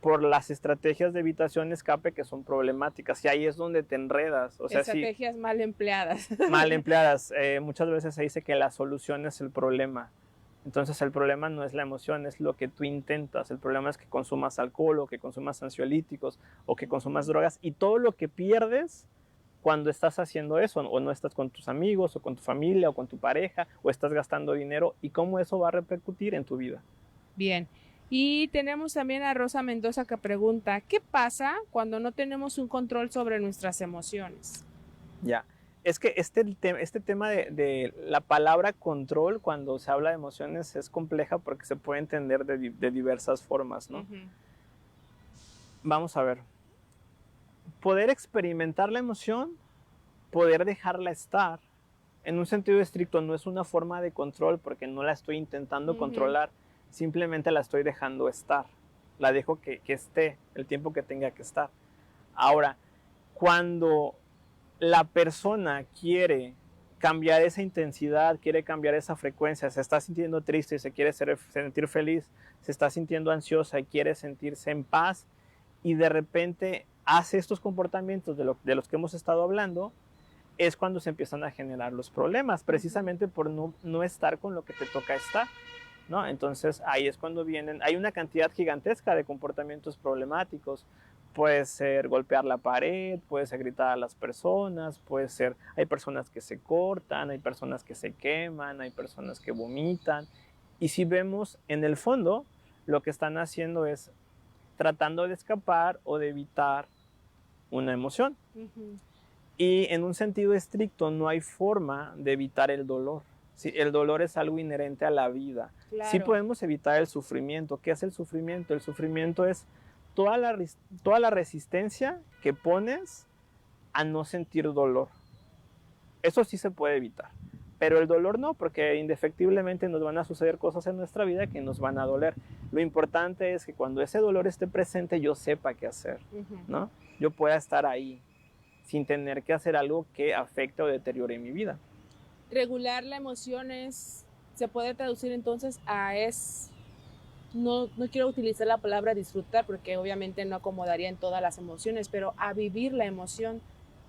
por las estrategias de evitación escape que son problemáticas, y ahí es donde te enredas. O sea, Estrategias mal empleadas. mal empleadas. Muchas veces se dice que la solución es el problema. Entonces el problema no es la emoción, es lo que tú intentas. El problema es que consumas alcohol, o que consumas ansiolíticos, o que consumas drogas, y todo lo que pierdes cuando estás haciendo eso, o no estás con tus amigos, o con tu familia, o con tu pareja, o estás gastando dinero, y cómo eso va a repercutir en tu vida. Bien. Y tenemos también a Rosa Mendoza que pregunta, ¿qué pasa cuando no tenemos un control sobre nuestras emociones? Ya. Es que este tema de la palabra control, cuando se habla de emociones, es compleja porque se puede entender de diversas formas, ¿no? Vamos a ver. Poder experimentar la emoción, poder dejarla estar, en un sentido estricto no es una forma de control porque no la estoy intentando controlar, simplemente la estoy dejando estar. La dejo que esté el tiempo que tenga que estar. Ahora, cuando la persona quiere cambiar esa intensidad, quiere cambiar esa frecuencia, se está sintiendo triste y se quiere sentir feliz, se está sintiendo ansiosa y quiere sentirse en paz, y de repente hace estos comportamientos de los que hemos estado hablando, es cuando se empiezan a generar los problemas, precisamente por no estar con lo que te toca estar, ¿no? Entonces ahí es cuando hay una cantidad gigantesca de comportamientos problemáticos. Puede ser golpear la pared, puede ser gritar a las personas, hay personas que se cortan, hay personas que se queman, hay personas que vomitan. Y si vemos en el fondo, lo que están haciendo es tratando de escapar o de evitar una emoción. Y en un sentido estricto no hay forma de evitar el dolor. Sí, el dolor es algo inherente a la vida. Claro. Sí podemos evitar el sufrimiento. ¿Qué es el sufrimiento? El sufrimiento es toda la resistencia que pones a no sentir dolor. Eso sí se puede evitar, pero el dolor no, porque indefectiblemente nos van a suceder cosas en nuestra vida que nos van a doler. Lo importante es que cuando ese dolor esté presente yo sepa qué hacer, ¿no? Yo pueda estar ahí sin tener que hacer algo que afecte o deteriore mi vida. Regular la emoción se puede traducir entonces a no quiero utilizar la palabra disfrutar porque obviamente no acomodaría en todas las emociones, pero a vivir la emoción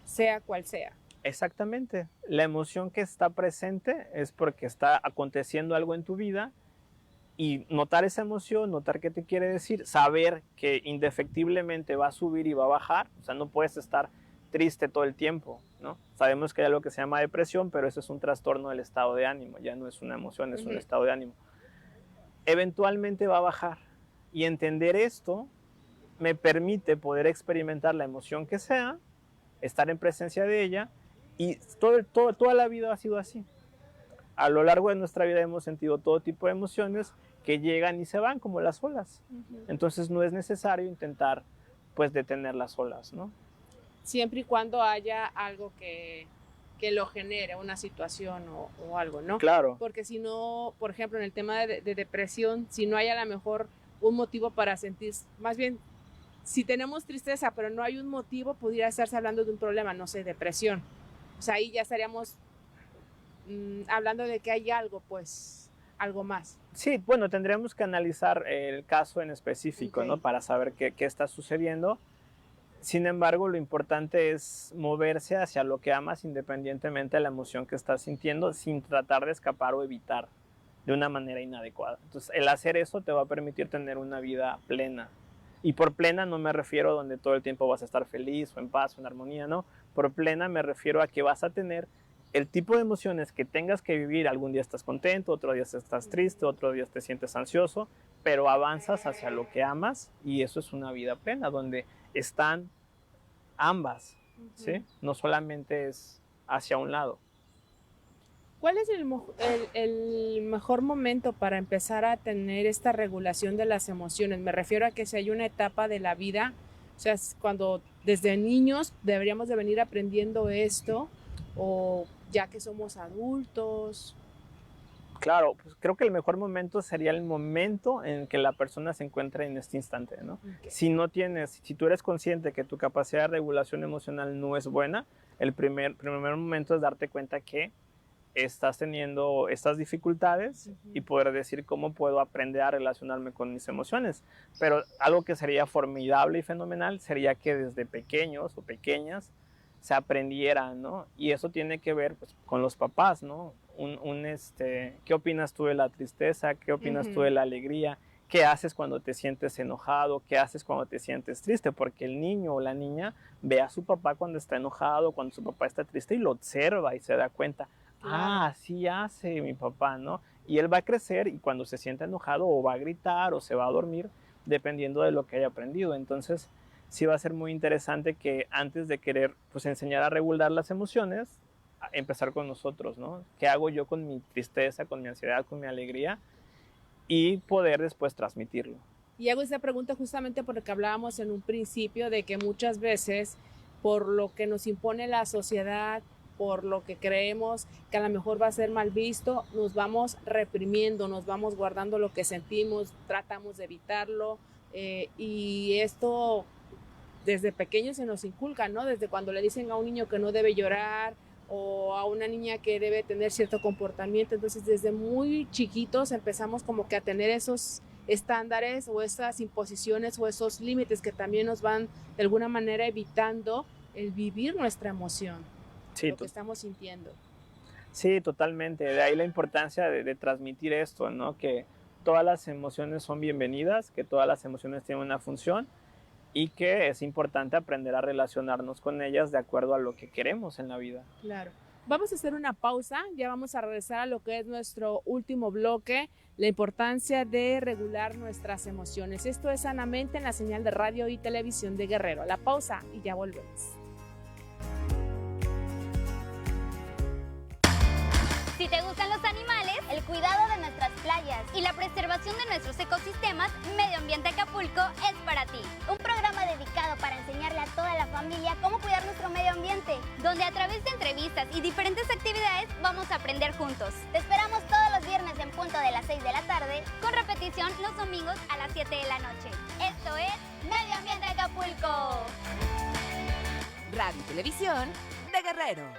sea cual sea. Exactamente. La emoción que está presente es porque está aconteciendo algo en tu vida, y notar esa emoción, notar qué te quiere decir, saber que indefectiblemente va a subir y va a bajar. O sea, no puedes estar triste todo el tiempo, ¿no? Sabemos que hay algo que se llama depresión, pero eso es un trastorno del estado de ánimo, ya no es una emoción, es un estado de ánimo. Eventualmente va a bajar, y entender esto me permite poder experimentar la emoción que sea, estar en presencia de ella, y toda la vida ha sido así. A lo largo de nuestra vida hemos sentido todo tipo de emociones que llegan y se van como las olas. Entonces no es necesario intentar pues detener las olas, ¿no? Siempre y cuando haya algo que lo genere, una situación o algo, ¿no? Claro. Porque si no, por ejemplo, en el tema de depresión, si no hay a lo mejor un motivo para sentir, más bien si tenemos tristeza pero no hay un motivo, pudiera estarse hablando de un problema, no sé, depresión. O sea, ahí ya estaríamos hablando de que hay algo, pues, algo más. Sí, bueno, tendríamos que analizar el caso en específico, Ok. ¿no? Para saber qué está sucediendo. Sin embargo, lo importante es moverse hacia lo que amas independientemente de la emoción que estás sintiendo, sin tratar de escapar o evitar de una manera inadecuada. Entonces, el hacer eso te va a permitir tener una vida plena. Y por plena no me refiero a donde todo el tiempo vas a estar feliz o en paz o en armonía, no. Por plena me refiero a que vas a tener el tipo de emociones que tengas que vivir. Algún día estás contento, otro día estás triste, otro día te sientes ansioso, pero avanzas hacia lo que amas y eso es una vida plena, donde están ambas, ¿sí? No solamente es hacia un lado. ¿Cuál es el mejor momento para empezar a tener esta regulación de las emociones? Me refiero a que si hay una etapa de la vida, o sea, es cuando desde niños deberíamos de venir aprendiendo esto, o ya que somos adultos. Claro, pues creo que el mejor momento sería el momento en que la persona se encuentra en este instante, ¿no? Okay. Si tú eres consciente que tu capacidad de regulación emocional no es buena, el primer momento es darte cuenta que estás teniendo estas dificultades y poder decir cómo puedo aprender a relacionarme con mis emociones. Pero algo que sería formidable y fenomenal sería que desde pequeños o pequeñas se aprendiera, ¿no? Y eso tiene que ver, pues, con los papás, ¿no? ¿Qué opinas tú de la tristeza? ¿Qué opinas tú de la alegría? ¿Qué haces cuando te sientes enojado? ¿Qué haces cuando te sientes triste? Porque el niño o la niña ve a su papá cuando está enojado, cuando su papá está triste y lo observa y se da cuenta. Claro. Ah, así hace mi papá, ¿no? Y él va a crecer y cuando se sienta enojado o va a gritar o se va a dormir, dependiendo de lo que haya aprendido. Entonces, sí va a ser muy interesante que antes de querer, pues, enseñar a regular las emociones, empezar con nosotros, ¿no? ¿Qué hago yo con mi tristeza, con mi ansiedad, con mi alegría? Y poder después transmitirlo. Y hago esta pregunta justamente porque hablábamos en un principio de que muchas veces, por lo que nos impone la sociedad, por lo que creemos que a lo mejor va a ser mal visto, nos vamos reprimiendo, nos vamos guardando lo que sentimos, tratamos de evitarlo, y esto desde pequeños se nos inculca, ¿no? Desde cuando le dicen a un niño que no debe llorar o a una niña que debe tener cierto comportamiento. Entonces, desde muy chiquitos empezamos como que a tener esos estándares o esas imposiciones o esos límites que también nos van de alguna manera evitando el vivir nuestra emoción, Sí, lo que estamos sintiendo. Sí, totalmente. De ahí la importancia de transmitir esto, ¿no? Que todas las emociones son bienvenidas, que todas las emociones tienen una función y que es importante aprender a relacionarnos con ellas de acuerdo a lo que queremos en la vida. Claro. Vamos a hacer una pausa, ya vamos a regresar a lo que es nuestro último bloque, la importancia de regular nuestras emociones. Esto es Sanamente en la señal de radio y televisión de Guerrero. La pausa y ya volvemos. Si te gustan los animales, el cuidado de nuestras playas y la preservación de nuestros ecosistemas, Medio Ambiente Acapulco es para ti. Un programa dedicado para enseñarle a toda la familia cómo cuidar nuestro medio ambiente, donde a través de entrevistas y diferentes actividades vamos a aprender juntos. Te esperamos todos los viernes en punto de las 6 de la tarde, con repetición los domingos a las 7 de la noche. Esto es Medio Ambiente Acapulco. Radio y Televisión de Guerrero.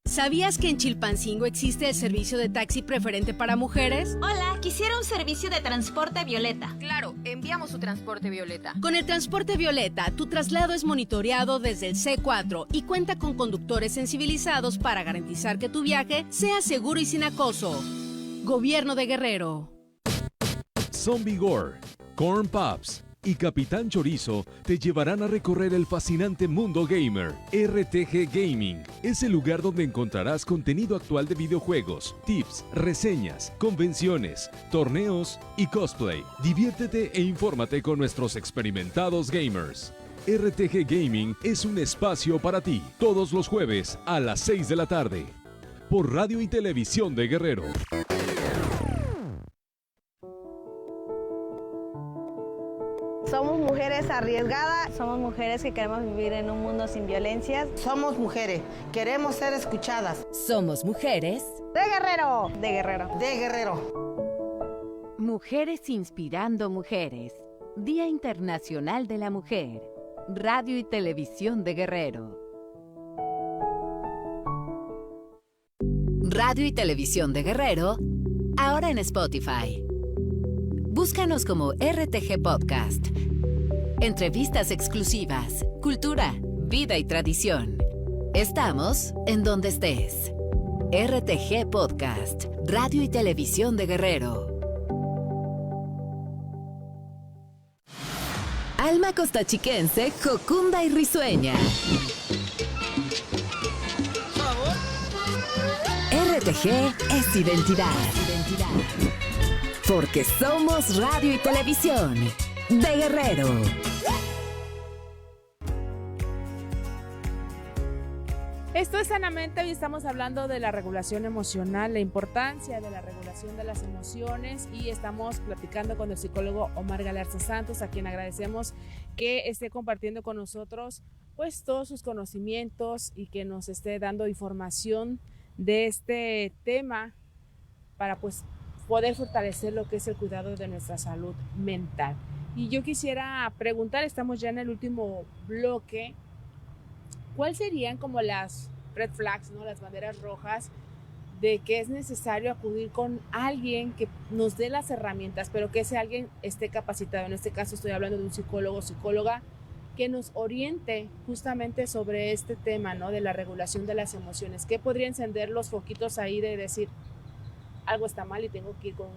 ¿Sabías que en Chilpancingo existe el servicio de taxi preferente para mujeres? Hola, quisiera un servicio de transporte Violeta. Claro, enviamos su transporte Violeta. Con el transporte Violeta, tu traslado es monitoreado desde el C4 y cuenta con conductores sensibilizados para garantizar que tu viaje sea seguro y sin acoso. Gobierno de Guerrero. Zombie Gore, Corn Pops y Capitán Chorizo te llevarán a recorrer el fascinante mundo gamer. RTG Gaming es el lugar donde encontrarás contenido actual de videojuegos, tips, reseñas, convenciones, torneos y cosplay. Diviértete e infórmate con nuestros experimentados gamers. RTG Gaming es un espacio para ti, todos los jueves a las 6 de la tarde, por Radio y Televisión de Guerrero. Somos mujeres arriesgadas, somos mujeres que queremos vivir en un mundo sin violencias. Somos mujeres, queremos ser escuchadas. Somos mujeres de Guerrero, de Guerrero, de Guerrero. Mujeres inspirando mujeres. Día Internacional de la Mujer. Radio y Televisión de Guerrero. Radio y Televisión de Guerrero, ahora en Spotify. Búscanos como RTG Podcast. Entrevistas exclusivas, cultura, vida y tradición. Estamos en donde estés. RTG Podcast, Radio y Televisión de Guerrero. Alma costachiquense, jocunda y risueña. RTG es identidad. Porque somos radio y televisión de Guerrero. Esto es Sanamente. Hoy estamos hablando de la regulación emocional, la importancia de la regulación de las emociones, y estamos platicando con el psicólogo Omar Galarza Santos, a quien agradecemos que esté compartiendo con nosotros pues todos sus conocimientos y que nos esté dando información de este tema para pues poder fortalecer lo que es el cuidado de nuestra salud mental. Y yo quisiera preguntar, estamos ya en el último bloque, ¿cuáles serían como las red flags, ¿no? Las banderas rojas de que es necesario acudir con alguien que nos dé las herramientas, pero que ese alguien esté capacitado? En este caso estoy hablando de un psicólogo o psicóloga que nos oriente justamente sobre este tema, ¿no? De la regulación de las emociones. ¿Qué podría encender los foquitos ahí de decir algo está mal y tengo que ir con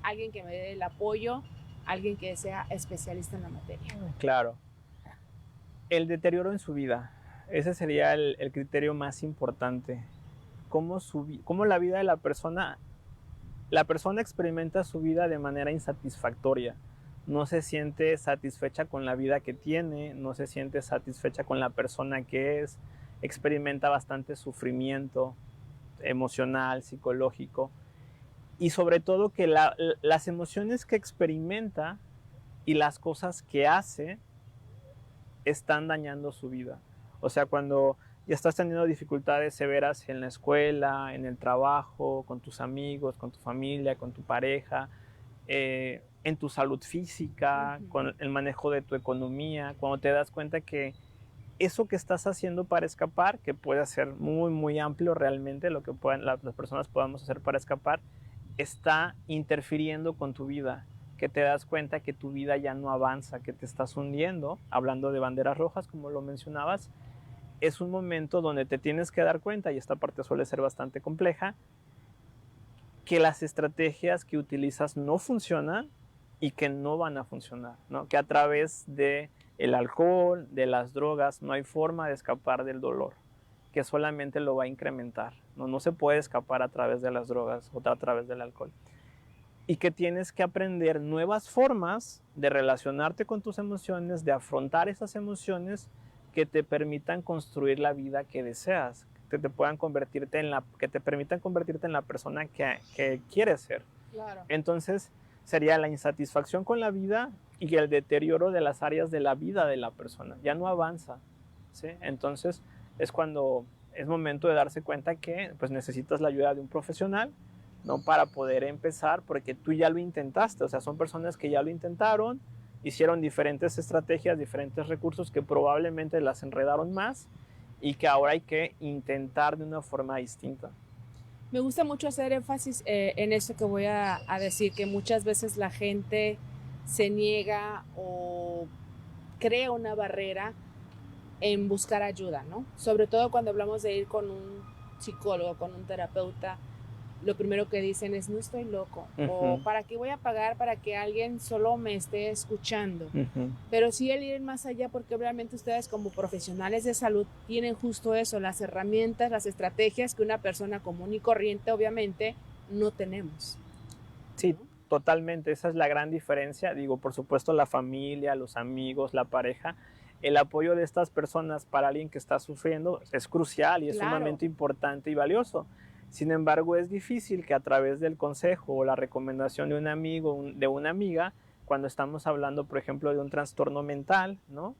alguien que me dé el apoyo, alguien que sea especialista en la materia? Claro. El deterioro en su vida. Ese sería el criterio más importante. Cómo la vida de la persona experimenta su vida de manera insatisfactoria. No se siente satisfecha con la vida que tiene, no se siente satisfecha con la persona que es, experimenta bastante sufrimiento emocional, psicológico, y sobre todo que las emociones que experimenta y las cosas que hace están dañando su vida. O sea, cuando ya estás teniendo dificultades severas en la escuela, en el trabajo, con tus amigos, con tu familia, con tu pareja, en tu salud física, con el manejo de tu economía, cuando te das cuenta que eso que estás haciendo para escapar, que puede ser muy, muy amplio realmente, lo que las personas podamos hacer para escapar, está interfiriendo con tu vida, que te das cuenta que tu vida ya no avanza, que te estás hundiendo, hablando de banderas rojas, como lo mencionabas, es un momento donde te tienes que dar cuenta, y esta parte suele ser bastante compleja, que las estrategias que utilizas no funcionan y que no van a funcionar, ¿no? Que a través del alcohol, de las drogas, no hay forma de escapar del dolor, que solamente lo va a incrementar, ¿no? No se puede escapar a través de las drogas o a través del alcohol. Y que tienes que aprender nuevas formas de relacionarte con tus emociones, de afrontar esas emociones que te permitan construir la vida que deseas, que te permitan convertirte en la persona que quieres ser. Claro. Entonces sería la insatisfacción con la vida y el deterioro de las áreas de la vida de la persona. Ya no avanza, ¿sí? Entonces es cuando es momento de darse cuenta que pues, necesitas la ayuda de un profesional, ¿no? Para poder empezar, porque tú ya lo intentaste. O sea, son personas que ya lo intentaron, hicieron diferentes estrategias, diferentes recursos que probablemente las enredaron más y que ahora hay que intentar de una forma distinta. Me gusta mucho hacer énfasis en eso que voy a decir, que muchas veces la gente se niega o crea una barrera en buscar ayuda, ¿no? Sobre todo cuando hablamos de ir con un psicólogo, con un terapeuta, lo primero que dicen es, no estoy loco, o ¿para qué voy a pagar para que alguien solo me esté escuchando? Pero sí el ir más allá, porque obviamente ustedes como profesionales de salud tienen justo eso, las herramientas, las estrategias que una persona común y corriente obviamente no tenemos. Sí, totalmente, esa es la gran diferencia. Digo, por supuesto la familia, los amigos, la pareja, el apoyo de estas personas para alguien que está sufriendo es crucial y es sumamente importante y valioso. Sin embargo, es difícil que a través del consejo o la recomendación de un amigo, de una amiga, cuando estamos hablando, por ejemplo, de un trastorno mental, ¿no?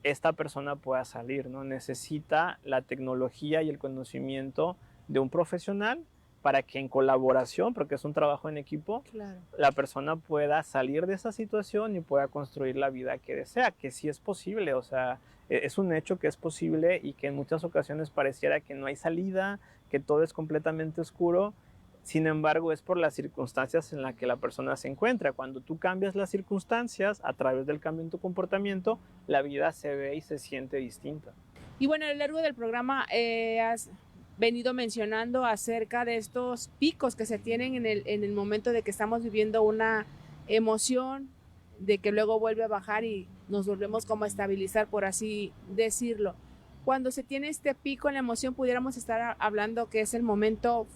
Esta persona pueda salir, ¿no? Necesita la tecnología y el conocimiento de un profesional para que en colaboración, porque es un trabajo en equipo, Claro. la persona pueda salir de esa situación y pueda construir la vida que desea, que sí es posible, o sea, es un hecho que es posible y que en muchas ocasiones pareciera que no hay salida, que todo es completamente oscuro. Sin embargo, es por las circunstancias en las que la persona se encuentra. Cuando tú cambias las circunstancias a través del cambio en tu comportamiento, la vida se ve y se siente distinta. Y bueno, a lo largo del programa has venido mencionando acerca de estos picos que se tienen en el momento de que estamos viviendo una emoción, de que luego vuelve a bajar y nos volvemos como a estabilizar, por así decirlo. Cuando se tiene este pico en la emoción, pudiéramos estar hablando que es el momento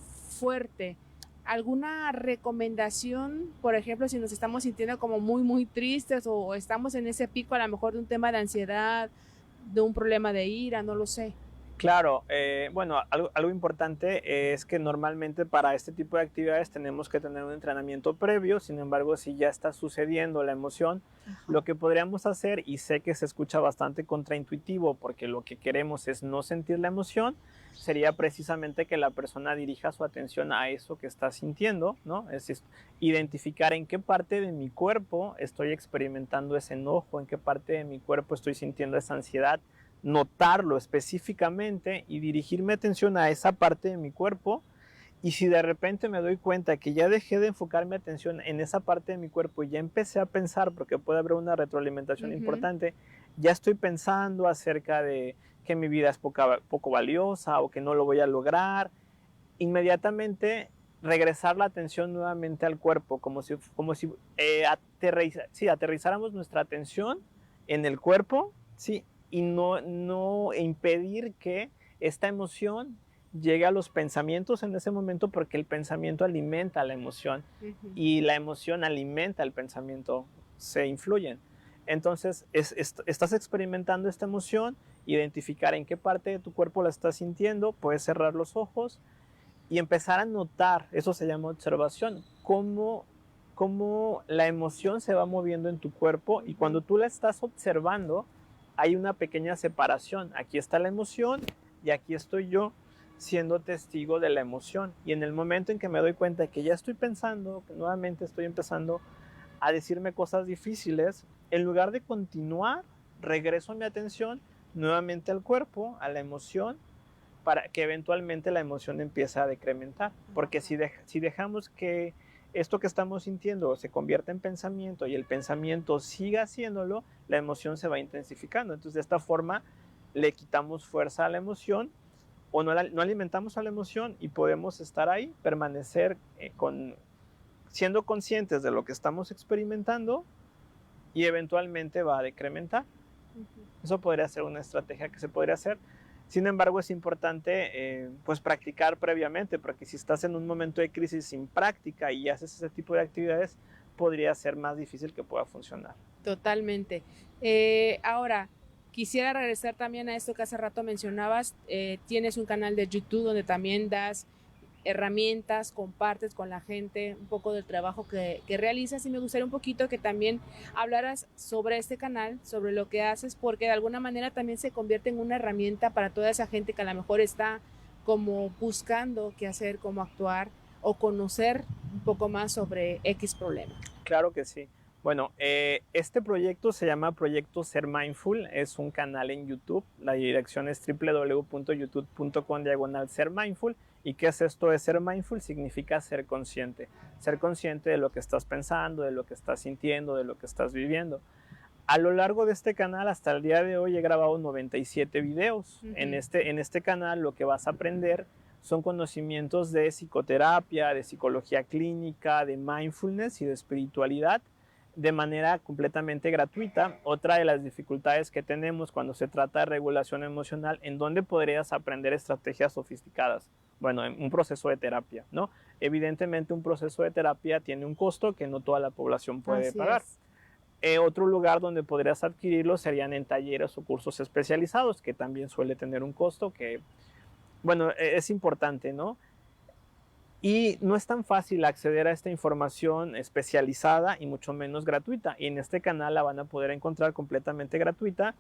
fuerte. ¿Alguna recomendación, por ejemplo, si nos estamos sintiendo como muy tristes o estamos en ese pico a lo mejor de un tema de ansiedad, de un problema de ira, no lo sé? Claro, bueno, algo importante es que normalmente para este tipo de actividades tenemos que tener un entrenamiento previo. Sin embargo, si ya está sucediendo la emoción, lo que podríamos hacer, y sé que se escucha bastante contraintuitivo porque lo que queremos es no sentir la emoción, sería precisamente que la persona dirija su atención a eso que está sintiendo, ¿no? Es decir, identificar en qué parte de mi cuerpo estoy experimentando ese enojo, en qué parte de mi cuerpo estoy sintiendo esa ansiedad, notarlo específicamente y dirigir mi atención a esa parte de mi cuerpo. Y si de repente me doy cuenta que ya dejé de enfocar mi atención en esa parte de mi cuerpo y ya empecé a pensar, porque puede haber una retroalimentación importante, ya estoy pensando acerca de que mi vida es poco valiosa o que no lo voy a lograr, inmediatamente regresar la atención nuevamente al cuerpo, como si aterrizáramos nuestra atención en el cuerpo, ¿sí? Y no impedir que esta emoción llegue a los pensamientos en ese momento, porque el pensamiento alimenta la emoción y la emoción alimenta el pensamiento, se influyen. Entonces, estás experimentando esta emoción, identificar en qué parte de tu cuerpo la estás sintiendo, puedes cerrar los ojos y empezar a notar, eso se llama observación, cómo la emoción se va moviendo en tu cuerpo, y cuando tú la estás observando, hay una pequeña separación. Aquí está la emoción y aquí estoy yo siendo testigo de la emoción. Y en el momento en que me doy cuenta que ya estoy pensando, que nuevamente estoy empezando a decirme cosas difíciles, en lugar de continuar, regreso mi atención nuevamente al cuerpo, a la emoción, para que eventualmente la emoción empiece a decrementar. Porque si dejamos que esto que estamos sintiendo se convierta en pensamiento y el pensamiento siga haciéndolo, la emoción se va intensificando. Entonces, de esta forma le quitamos fuerza a la emoción o no alimentamos a la emoción, y podemos estar ahí, permanecer siendo conscientes de lo que estamos experimentando, y eventualmente va a decrementar. Eso podría ser una estrategia que se podría hacer. Sin embargo, es importante pues practicar previamente, porque si estás en un momento de crisis sin práctica y haces ese tipo de actividades, podría ser más difícil que pueda funcionar. Totalmente. Ahora, quisiera regresar también a esto que hace rato mencionabas. Tienes un canal de YouTube donde también das herramientas, compartes con la gente un poco del trabajo que realizas, y me gustaría un poquito que también hablaras sobre este canal, sobre lo que haces, porque de alguna manera también se convierte en una herramienta para toda esa gente que a lo mejor está como buscando qué hacer, cómo actuar o conocer un poco más sobre X problema. Claro que sí. Bueno, este proyecto se llama Proyecto Ser Mindful, es un canal en YouTube, la dirección es www.youtube.com/sermindful. ¿Y qué es esto de ser mindful? Significa ser consciente de lo que estás pensando, de lo que estás sintiendo, de lo que estás viviendo. A lo largo de este canal, hasta el día de hoy, he grabado 97 videos. En este canal lo que vas a aprender son conocimientos de psicoterapia, de psicología clínica, de mindfulness y de espiritualidad, de manera completamente gratuita. Otra de las dificultades que tenemos cuando se trata de regulación emocional, ¿en dónde podrías aprender estrategias sofisticadas? Bueno, en un proceso de terapia, ¿no? Evidentemente un proceso de terapia tiene un costo que no toda la población puede pagar. Otro lugar donde podrías adquirirlo serían en talleres o cursos especializados, que también suele tener un costo que, bueno, es importante, ¿no? Y no es tan fácil acceder a esta información especializada y mucho menos gratuita. Y en este canal la van a poder encontrar completamente gratuita.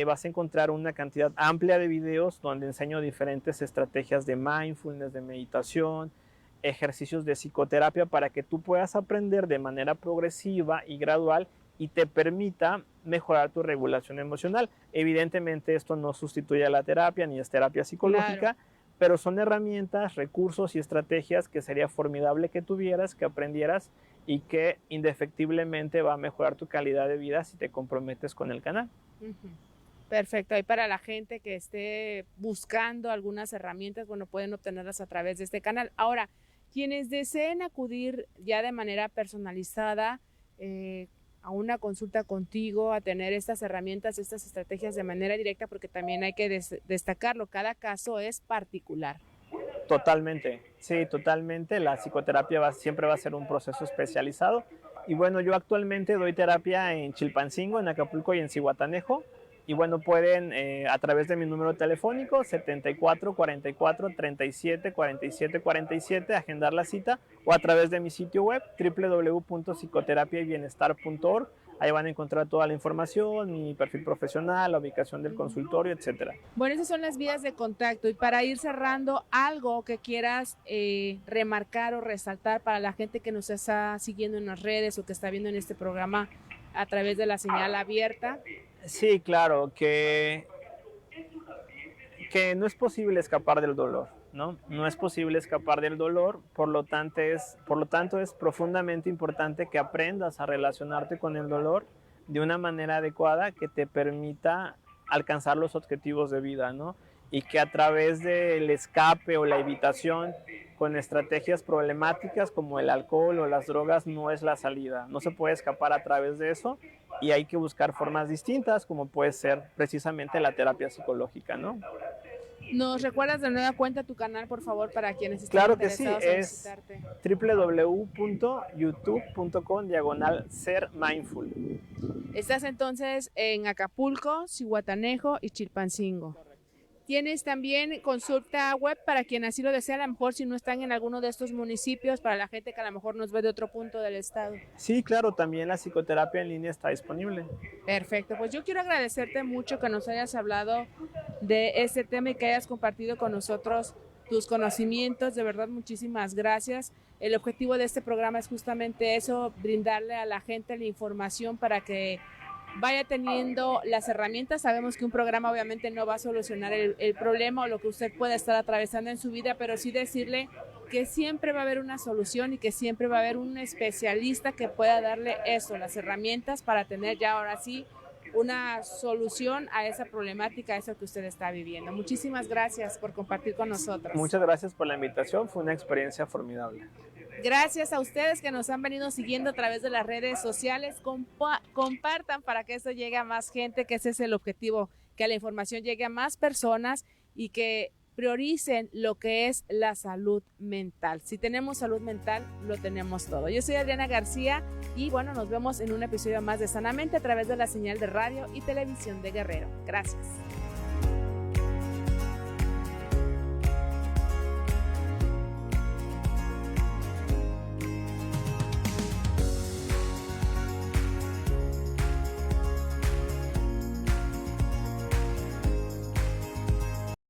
Vas a encontrar una cantidad amplia de videos donde enseño diferentes estrategias de mindfulness, de meditación, ejercicios de psicoterapia para que tú puedas aprender de manera progresiva y gradual y te permita mejorar tu regulación emocional. Evidentemente esto no sustituye a la terapia ni es terapia psicológica, claro, pero son herramientas, recursos y estrategias que sería formidable que tuvieras, que aprendieras y que indefectiblemente va a mejorar tu calidad de vida si te comprometes con el canal. Perfecto, y para la gente que esté buscando algunas herramientas, bueno, pueden obtenerlas a través de este canal. Ahora, quienes deseen acudir ya de manera personalizada a una consulta contigo, a tener estas herramientas, estas estrategias de manera directa, porque también hay que destacarlo, cada caso es particular. Totalmente, sí, totalmente. La psicoterapia siempre va a ser un proceso especializado. Y bueno, yo actualmente doy terapia en Chilpancingo, en Acapulco y en Zihuatanejo. Y bueno, pueden a través de mi número telefónico 74 44 37 47 47 agendar la cita, o a través de mi sitio web www.psicoterapiaybienestar.org. Ahí van a encontrar toda la información, mi perfil profesional, la ubicación del consultorio, etcétera. Bueno, esas son las vías de contacto. Y para ir cerrando, algo que quieras remarcar o resaltar para la gente que nos está siguiendo en las redes o que está viendo en este programa a través de la señal abierta. Sí, claro, que no es posible escapar del dolor, ¿no? No es posible escapar del dolor, por lo tanto es profundamente importante que aprendas a relacionarte con el dolor de una manera adecuada que te permita alcanzar los objetivos de vida, ¿no? Y que a través del escape o la evitación con estrategias problemáticas como el alcohol o las drogas no es la salida. No se puede escapar a través de eso y hay que buscar formas distintas, como puede ser precisamente la terapia psicológica, ¿no? ¿Nos recuerdas de nueva cuenta tu canal, por favor, para quienes estén interesados en visitarte? Claro que sí, es www.youtube.com/ser-mindful. Estás entonces en Acapulco, Zihuatanejo y Chilpancingo. Tienes también consulta web para quien así lo desea, a lo mejor si no están en alguno de estos municipios, para la gente que a lo mejor nos ve de otro punto del estado. Sí, claro, también la psicoterapia en línea está disponible. Perfecto, pues yo quiero agradecerte mucho que nos hayas hablado de este tema y que hayas compartido con nosotros tus conocimientos, de verdad muchísimas gracias. El objetivo de este programa es justamente eso, brindarle a la gente la información para que vaya teniendo las herramientas. Sabemos que un programa obviamente no va a solucionar el problema o lo que usted pueda estar atravesando en su vida, pero sí decirle que siempre va a haber una solución y que siempre va a haber un especialista que pueda darle eso, las herramientas para tener ya ahora sí una solución a esa problemática, a eso que usted está viviendo. Muchísimas gracias por compartir con nosotros. Muchas gracias por la invitación, fue una experiencia formidable. Gracias a ustedes que nos han venido siguiendo a través de las redes sociales. Compartan para que esto llegue a más gente, que ese es el objetivo, que la información llegue a más personas y que prioricen lo que es la salud mental. Si tenemos salud mental, lo tenemos todo. Yo soy Adriana García y bueno, nos vemos en un episodio más de Sanamente a través de la señal de radio y televisión de Guerrero. Gracias.